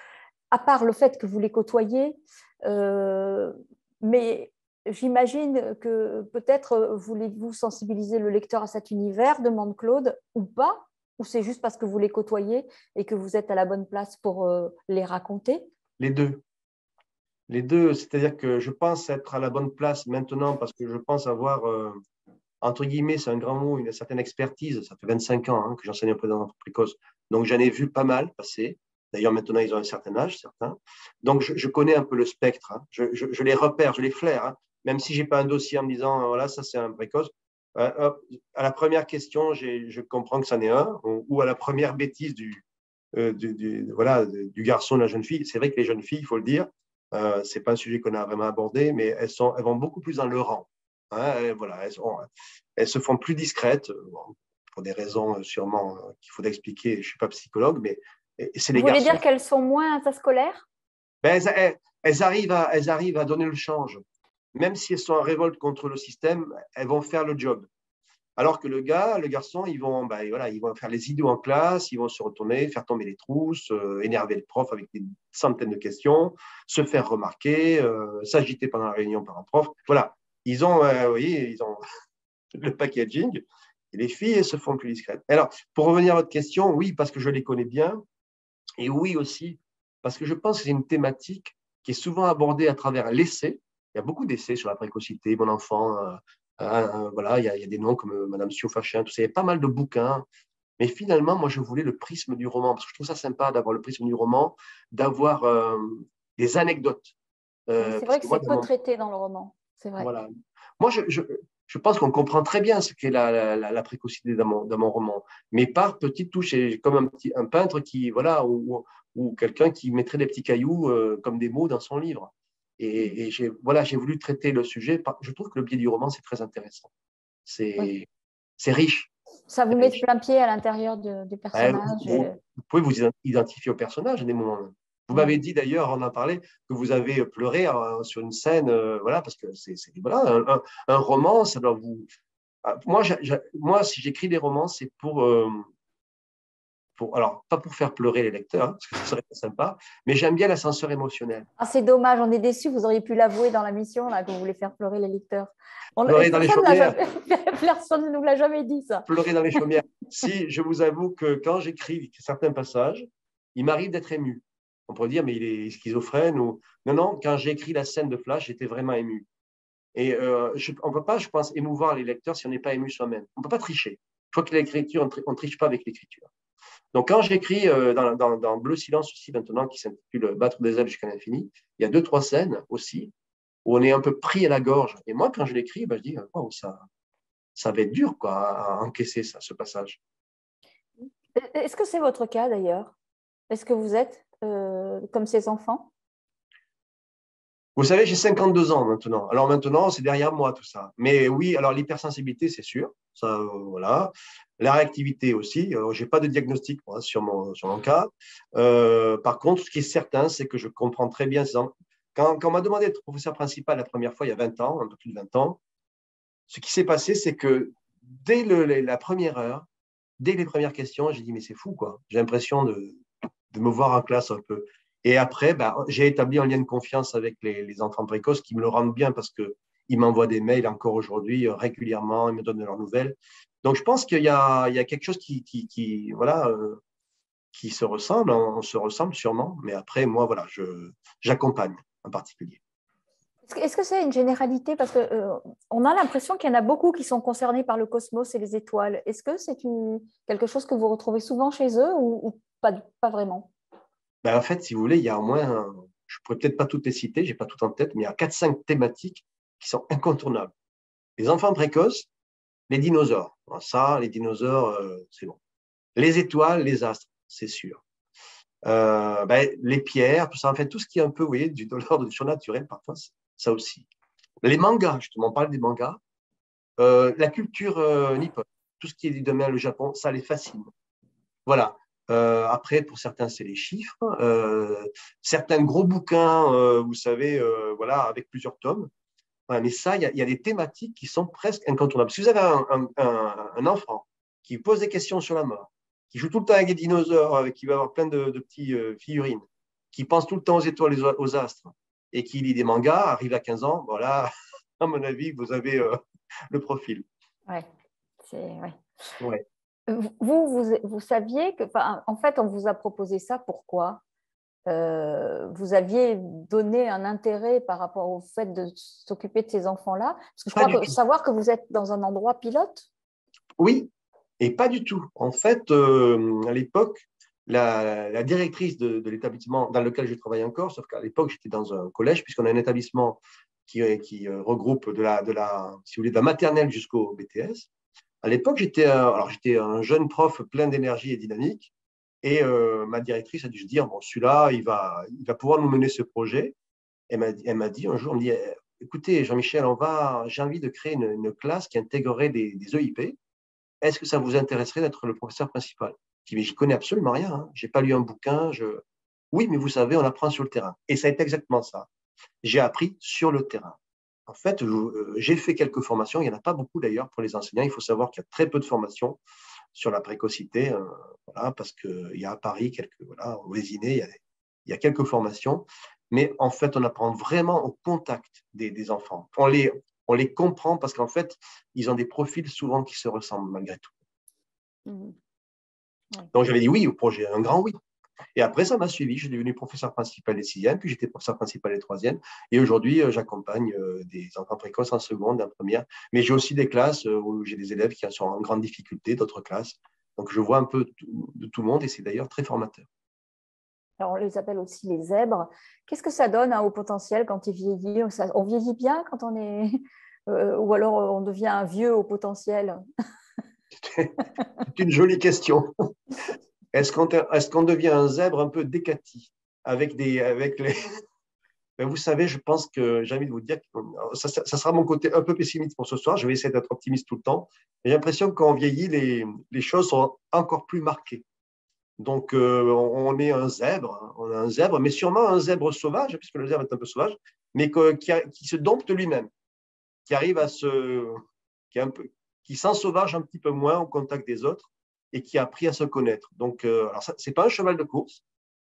Speaker 3: à part le fait que vous les côtoyez, mais j'imagine que peut-être voulez-vous sensibiliser le lecteur à cet univers, demande Claude, ou pas, ou c'est juste parce que vous les côtoyez et que vous êtes à la bonne place pour les raconter?
Speaker 2: Les deux. Les deux, c'est-à-dire que je pense être à la bonne place maintenant parce que je pense avoir, entre guillemets, c'est un grand mot, une certaine expertise. Ça fait 25 ans que j'enseigne en prévention précoce. Donc, j'en ai vu pas mal passer. D'ailleurs, maintenant, ils ont un certain âge, certains. Donc, je connais un peu le spectre. Hein. Je les repère, je les flaire. Hein. Même si je n'ai pas un dossier en me disant, voilà, ça, c'est un précoce. À la première question, je comprends que c'en est un. Ou à la première bêtise du garçon, de la jeune fille. C'est vrai que les jeunes filles, il faut le dire, ce n'est pas un sujet qu'on a vraiment abordé, mais elles vont beaucoup plus dans le rang. Hein, voilà, elles se font plus discrètes, pour des raisons sûrement qu'il faut expliquer. Je ne suis pas psychologue, mais c'est les
Speaker 3: garçons. Vous voulez dire qu'elles sont moins intrascolaires?
Speaker 2: Ben, elles arrivent à donner le change. Même si elles sont en révolte contre le système, elles vont faire le job. Alors que le garçon, voilà, ils vont faire les idiots en classe, ils vont se retourner, faire tomber les trousses, énerver le prof avec des centaines de questions, se faire remarquer, s'agiter pendant la réunion par un prof. Voilà, vous voyez, ils ont le packaging. Et les filles, elles se font plus discrètes. Alors, pour revenir à votre question, oui, parce que je les connais bien. Et oui aussi, parce que je pense que c'est une thématique qui est souvent abordée à travers l'essai. Il y a beaucoup d'essais sur la précocité, mon enfant. Voilà, il y a des noms comme Madame Siofachin, tout ça. Il y a pas mal de bouquins. Mais finalement, moi, je voulais le prisme du roman, parce que je trouve ça sympa d'avoir le prisme du roman, d'avoir des anecdotes.
Speaker 3: Oui, c'est
Speaker 2: Parce
Speaker 3: vrai que
Speaker 2: que moi,
Speaker 3: c'est peu traité dans le roman, c'est vrai.
Speaker 2: voilà. Moi, je pense qu'on comprend très bien ce qu'est la précocité dans mon roman, mais par petites touches, et comme un peintre qui, voilà, ou quelqu'un qui mettrait des petits cailloux comme des mots dans son livre. Et j'ai voulu traiter le sujet. Je trouve que le biais du roman, c'est très intéressant.
Speaker 3: Oui.
Speaker 2: C'est riche.
Speaker 3: Ça vous
Speaker 2: C'est
Speaker 3: met de
Speaker 2: riche.
Speaker 3: plein pied à l'intérieur du
Speaker 2: Ouais,
Speaker 3: personnage.
Speaker 2: vous pouvez vous identifier au personnage à des moments. Vous
Speaker 3: Ouais.
Speaker 2: m'avez dit d'ailleurs, on en parlait, que vous avez pleuré sur une scène, voilà, parce que voilà, un roman, ça doit vous. Moi, si j'écris des romans, c'est alors, pas pour faire pleurer les lecteurs, hein, parce que ça serait pas sympa, mais j'aime bien l'ascenseur émotionnel.
Speaker 3: Ah, c'est dommage, on est déçus, vous auriez pu l'avouer dans la mission là, que vous voulez faire pleurer les lecteurs.
Speaker 2: Pleurer dans les chaumières,
Speaker 3: Personne ne nous l'a jamais dit, ça.
Speaker 2: pleurer dans les chaumières. Si, je vous avoue que quand j'écris certains passages, il m'arrive d'être ému. On pourrait dire, mais il est schizophrène ou. Non, non, quand j'ai écrit la scène de Flash, j'étais vraiment ému. Et on ne peut pas, je pense, émouvoir les lecteurs si on n'est pas ému soi-même. On ne peut pas tricher. Je crois que l'écriture, on ne triche pas avec l'écriture. Donc, quand j'écris dans Bleu Silence aussi, maintenant, qui s'intitule Battre des ailes jusqu'à l'infini, il y a 2, 3 scènes aussi où on est un peu pris à la gorge. Et moi, quand je l'écris, je dis, oh, ça va être dur quoi, à encaisser ça, ce passage.
Speaker 3: Est-ce que c'est votre cas d'ailleurs? Est-ce que vous êtes comme ces enfants?
Speaker 2: Vous savez, j'ai 52 ans maintenant. Alors maintenant, c'est derrière moi tout ça. Mais oui, alors l'hypersensibilité, c'est sûr. Ça, voilà. La réactivité aussi. Je n'ai pas de diagnostic moi, sur mon cas. Par contre, ce qui est certain, c'est que je comprends très bien ces enfants. Quand on m'a demandé d'être professeur principal la première fois, il y a 20 ans, un peu plus de 20 ans, ce qui s'est passé, c'est que dès la première heure, dès les premières questions, j'ai dit, mais c'est fou, quoi. J'ai l'impression de me voir en classe un peu. Et après, j'ai établi un lien de confiance avec les enfants précoces qui me le rendent bien parce qu'ils m'envoient des mails encore aujourd'hui régulièrement, ils me donnent de leurs nouvelles. Donc, je pense qu'il y a quelque chose voilà, qui se ressemble, on se ressemble sûrement, mais après, moi, voilà, j'accompagne en particulier.
Speaker 3: Est-ce que c'est une généralité? Parce qu'on a l'impression qu'il y en a beaucoup qui sont concernés par le cosmos et les étoiles. Est-ce que c'est quelque chose que vous retrouvez souvent chez eux ou pas vraiment?
Speaker 2: En fait, si vous voulez, il y a au moins, je ne pourrais peut-être pas toutes les citer, je n'ai pas tout en tête, mais il y a 4-5 thématiques qui sont incontournables. Les enfants précoces, les dinosaures. Alors ça, les dinosaures, c'est bon. Les étoiles, les astres, c'est sûr. Les pierres, tout ça, en fait, tout ce qui est un peu, vous voyez, de l'ordre du surnaturel, parfois, ça aussi. Les mangas, justement, on parle des mangas. La culture nippone, tout ce qui est du domaine, le Japon, ça les fascine. Voilà. Après, pour certains, c'est les chiffres. Certains gros bouquins, vous savez, voilà, avec plusieurs tomes. Ouais, mais ça, il y a des thématiques qui sont presque incontournables. Si vous avez un enfant qui pose des questions sur la mort, qui joue tout le temps avec des dinosaures, qui va avoir plein de petits figurines, qui pense tout le temps aux étoiles et aux astres, et qui lit des mangas, arrive à 15 ans, voilà, à mon avis, vous avez le profil.
Speaker 3: Ouais, ouais.
Speaker 2: Ouais.
Speaker 3: Vous saviez que, en fait, on vous a proposé ça pourquoi? Vous aviez donné un intérêt par rapport au fait de s'occuper de ces enfants-là? Parce que je
Speaker 2: Pas
Speaker 3: crois
Speaker 2: du tout.
Speaker 3: savoir que vous êtes dans un endroit pilote.
Speaker 2: Oui, et pas du tout. En fait, à l'époque, la directrice de l'établissement dans lequel je travaille encore, sauf qu'à l'époque, j'étais dans un collège, puisqu'on a un établissement qui regroupe si vous voulez, de la maternelle jusqu'au BTS. À l'époque, j'étais un jeune prof plein d'énergie et dynamique, et ma directrice a dû se dire, bon, celui-là, il va pouvoir nous mener ce projet. Elle m'a dit un jour, elle me dit, écoutez, Jean-Michel, j'ai envie de créer une classe qui intégrerait des EIP. Est-ce que ça vous intéresserait d'être le professeur principal? Je dis, mais j'y connais absolument rien, hein. Je n'ai pas lu un bouquin. Oui, mais vous savez, on apprend sur le terrain. Et ça a été exactement ça. J'ai appris sur le terrain. en fait, j'ai fait quelques formations. Il n'y en a pas beaucoup d'ailleurs pour les enseignants. Il faut savoir qu'il y a très peu de formations sur la précocité, voilà, parce qu'il y a à Paris, voilà, au Vésiné, il y a quelques formations. Mais en fait, on apprend vraiment au contact des enfants. On les comprend parce qu'en fait, ils ont des profils souvent qui se ressemblent malgré tout.
Speaker 3: Mmh. Ouais.
Speaker 2: Donc, j'avais dit oui au projet, un grand oui. Et après, ça m'a suivi. Je suis devenu professeur principal des sixièmes, puis j'étais professeur principal des troisièmes. Et aujourd'hui, j'accompagne des enfants précoces en seconde, en première. Mais j'ai aussi des classes où j'ai des élèves qui sont en grande difficulté, d'autres classes. Donc, je vois un peu de tout le monde et c'est d'ailleurs très formateur.
Speaker 3: Alors, on les appelle aussi les zèbres. Qu'est-ce que ça donne à haut potentiel quand il vieillit? On vieillit bien quand on est… ou alors on devient un vieux haut potentiel?
Speaker 2: C'est une jolie question. Est-ce qu'on devient un zèbre un peu décati avec les… Ben, vous savez, je pense que j'ai envie de vous dire que ça sera mon côté un peu pessimiste pour ce soir. Je vais essayer d'être optimiste tout le temps. J'ai l'impression que quand on vieillit, les choses sont encore plus marquées. Donc, on est un zèbre, hein. On a un zèbre, mais sûrement un zèbre sauvage, puisque le zèbre est un peu sauvage, mais qui se dompte lui-même, qui arrive à qui s'ensauvage un petit peu moins au contact des autres et qui a appris à se connaître. Donc, alors c'est pas un cheval de course,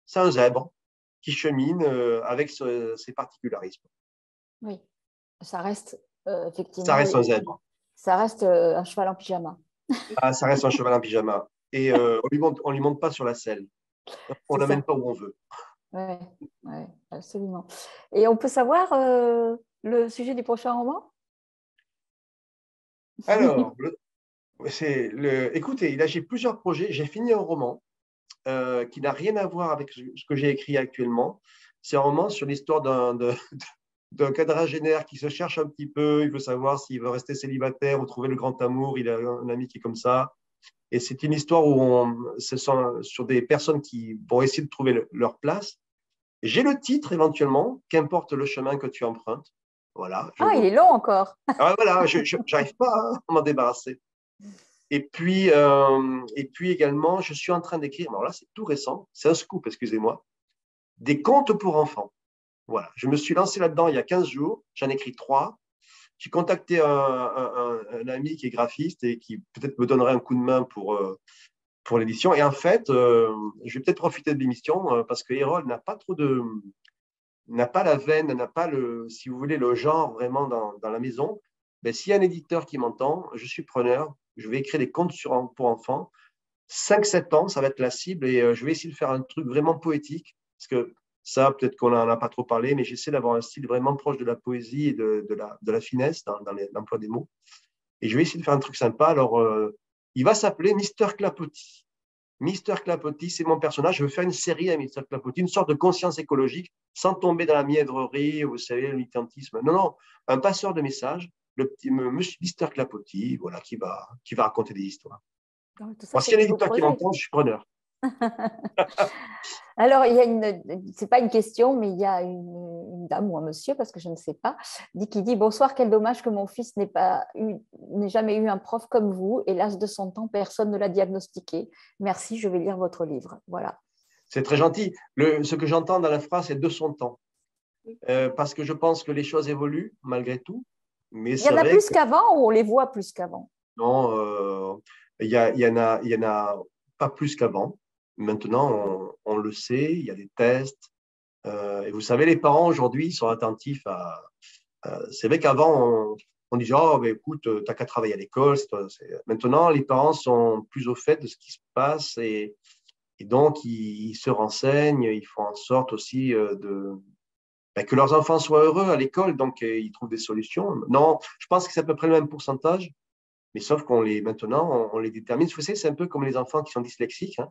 Speaker 2: c'est un zèbre qui chemine avec ses particularismes.
Speaker 3: Oui, ça reste
Speaker 2: Ça
Speaker 3: effectivement,
Speaker 2: reste un zèbre.
Speaker 3: ça reste un cheval en pyjama.
Speaker 2: Ah, ça reste un cheval en pyjama. Et on lui monte pas sur la selle. On
Speaker 3: C'est
Speaker 2: l'amène
Speaker 3: ça.
Speaker 2: pas où on veut.
Speaker 3: Oui, ouais, absolument. Et on peut savoir le sujet du prochain roman?
Speaker 2: Alors, écoutez, là, j'ai plusieurs projets. J'ai fini un roman qui n'a rien à voir avec ce que j'ai écrit actuellement. C'est un roman sur l'histoire d'un quadragénaire qui se cherche un petit peu. Il veut savoir s'il veut rester célibataire ou trouver le grand amour. Il a un ami qui est comme ça. Et c'est une histoire où ce sont sur des personnes qui vont essayer de trouver leur place. J'ai le titre éventuellement, qu'importe le chemin que tu empruntes. Voilà.
Speaker 3: Ah, il est long encore.
Speaker 2: Ah, voilà, je n'arrive pas à m'en débarrasser. Et puis également, je suis en train d'écrire, alors là c'est tout récent, c'est un scoop, excusez-moi, des contes pour enfants. Voilà, je me suis lancé là-dedans il y a 15 jours, j'en ai écrit 3. J'ai contacté un ami qui est graphiste et qui peut-être me donnerait un coup de main pour l'édition. Et en fait, je vais peut-être profiter de l'émission parce que Erol n'a pas la veine, n'a pas si vous voulez, le genre vraiment dans la maison. Ben, s'il y a un éditeur qui m'entend, je suis preneur. Je vais écrire des contes pour enfants. 5-7 ans, ça va être la cible et je vais essayer de faire un truc vraiment poétique. Parce que ça, peut-être qu'on n'en a pas trop parlé, mais j'essaie d'avoir un style vraiment proche de la poésie et de la finesse dans l'emploi des mots. Et je vais essayer de faire un truc sympa. Alors, il va s'appeler Mister Clapotis. Mister Clapotis, c'est mon personnage. Je veux faire une série à Mister Clapotis, une sorte de conscience écologique, sans tomber dans la mièvrerie, vous savez, le militantisme. Non, non, un passeur de messages, le petit Mister Clapotis, voilà, qui va raconter des histoires.
Speaker 3: Tout ça,
Speaker 2: Moi,
Speaker 3: c'est
Speaker 2: s'il y a un
Speaker 3: des beaux
Speaker 2: éditeur qui
Speaker 3: projets.
Speaker 2: m'entend, je suis preneur.
Speaker 3: Alors, c'est pas une question, mais il y a une dame ou un monsieur, parce que je ne sais pas, qui dit bonsoir, quel dommage que mon fils n'ait jamais eu un prof comme vous. Hélas, de son temps, personne ne l'a diagnostiqué. Merci, je vais lire votre livre. Voilà.
Speaker 2: C'est très gentil. Ce que j'entends dans la phrase, c'est de son temps. Parce que je pense que les choses évoluent malgré tout. Mais
Speaker 3: Il y en a
Speaker 2: vrai
Speaker 3: plus
Speaker 2: que
Speaker 3: qu'avant ou on les voit plus qu'avant?
Speaker 2: non, il y en a pas plus qu'avant. Maintenant, on le sait, il y a des tests. Et vous savez, les parents aujourd'hui sont attentifs c'est vrai qu'avant, on disait, oh, ben, écoute, tu n'as qu'à travailler à l'école. Maintenant, les parents sont plus au fait de ce qui se passe et donc ils se renseignent, ils font en sorte aussi que leurs enfants soient heureux à l'école, donc ils trouvent des solutions. Non, je pense que c'est à peu près le même pourcentage. Mais sauf maintenant, on les détermine. Vous savez, c'est un peu comme les enfants qui sont dyslexiques, hein.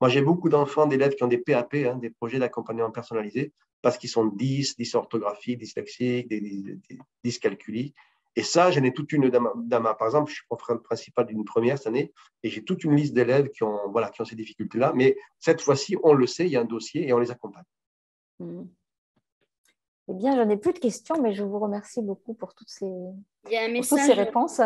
Speaker 2: Moi, j'ai beaucoup d'enfants, d'élèves qui ont des PAP, hein, des projets d'accompagnement personnalisé, parce qu'ils sont dysorthographiques, dyslexiques, dyscalculiques. Et ça, j'en ai toute une par exemple, je suis professeur principal d'une première cette année, et j'ai toute une liste d'élèves voilà, qui ont ces difficultés-là. Mais cette fois-ci, on le sait, il y a un dossier et on les accompagne.
Speaker 3: Eh bien, je n'ai plus de questions, mais je vous remercie beaucoup pour toutes ces
Speaker 1: Il y a un
Speaker 3: réponses.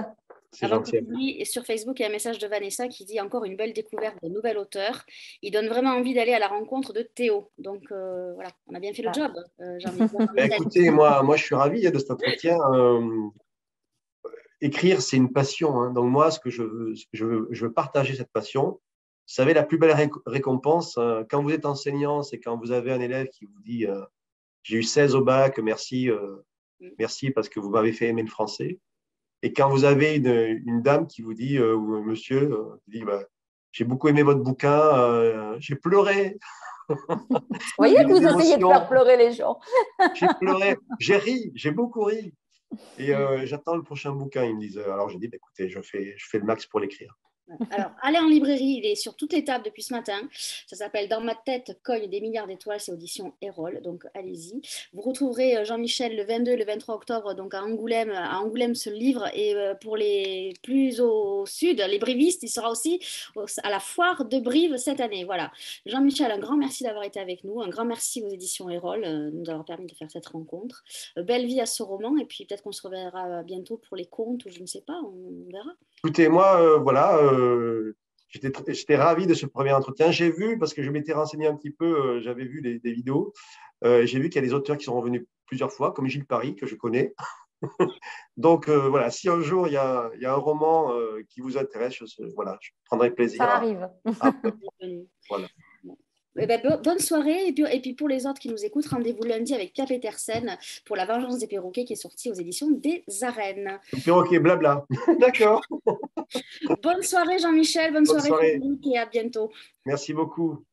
Speaker 2: C'est
Speaker 1: Avant que
Speaker 2: gentil.
Speaker 1: tu oublies, et sur Facebook, il y a un message de Vanessa qui dit encore une belle découverte d'un nouvel auteur. Il donne vraiment envie d'aller à la rencontre de Théo. Donc voilà, on a bien fait le job, j'ai envie de dire.
Speaker 2: Ben, écoutez, moi, je suis ravi de cet entretien. Écrire, c'est une passion, hein. Donc moi, ce que je veux partager cette passion. Vous savez, la plus belle récompense, quand vous êtes enseignant, c'est quand vous avez un élève qui vous dit j'ai eu 16 au bac, merci, merci parce que vous m'avez fait aimer le français. Et quand vous avez une dame qui vous dit, ou un monsieur, qui dit bah, j'ai beaucoup aimé votre bouquin, j'ai pleuré.
Speaker 3: Vous voyez que vous essayez de faire pleurer les gens.
Speaker 2: J'ai pleuré, j'ai ri, j'ai beaucoup ri. Et j'attends le prochain bouquin, ils me disent. Alors j'ai dit, bah, écoutez, je fais le max pour l'écrire.
Speaker 1: Alors, allez en librairie, il est sur toutes les tables depuis ce matin. Ça s'appelle Dans ma tête, cogne des milliards d'étoiles, c'est audition Erol, donc allez-y. Vous retrouverez Jean-Michel le 22 et le 23 octobre donc à Angoulême. À Angoulême, ce livre. Et pour les plus au sud, les brivistes, il sera aussi à la foire de Brive cette année. Voilà. Jean-Michel, un grand merci d'avoir été avec nous. Un grand merci aux éditions Erol de nous avoir permis de faire cette rencontre. Belle vie à ce roman. Et puis peut-être qu'on se reverra bientôt pour les contes ou je ne sais pas, on verra.
Speaker 2: Écoutez, moi, voilà, j'étais ravi de ce premier entretien. J'ai vu, parce que je m'étais renseigné un petit peu, j'avais vu des vidéos, j'ai vu qu'il y a des auteurs qui sont revenus plusieurs fois, comme Gilles Paris, que je connais. Donc, voilà, si un jour il y a un roman qui vous intéresse, voilà, je prendrai plaisir.
Speaker 3: Ça arrive.
Speaker 2: Voilà.
Speaker 1: Eh ben, bonne soirée et puis pour les autres qui nous écoutent, rendez-vous lundi avec Pierre Petersen pour La Vengeance des perroquets qui est sorti aux éditions des Arènes.
Speaker 2: Le perroquet blabla. D'accord.
Speaker 1: Bonne soirée Jean-Michel, bonne soirée Frédéric et à bientôt.
Speaker 2: Merci beaucoup.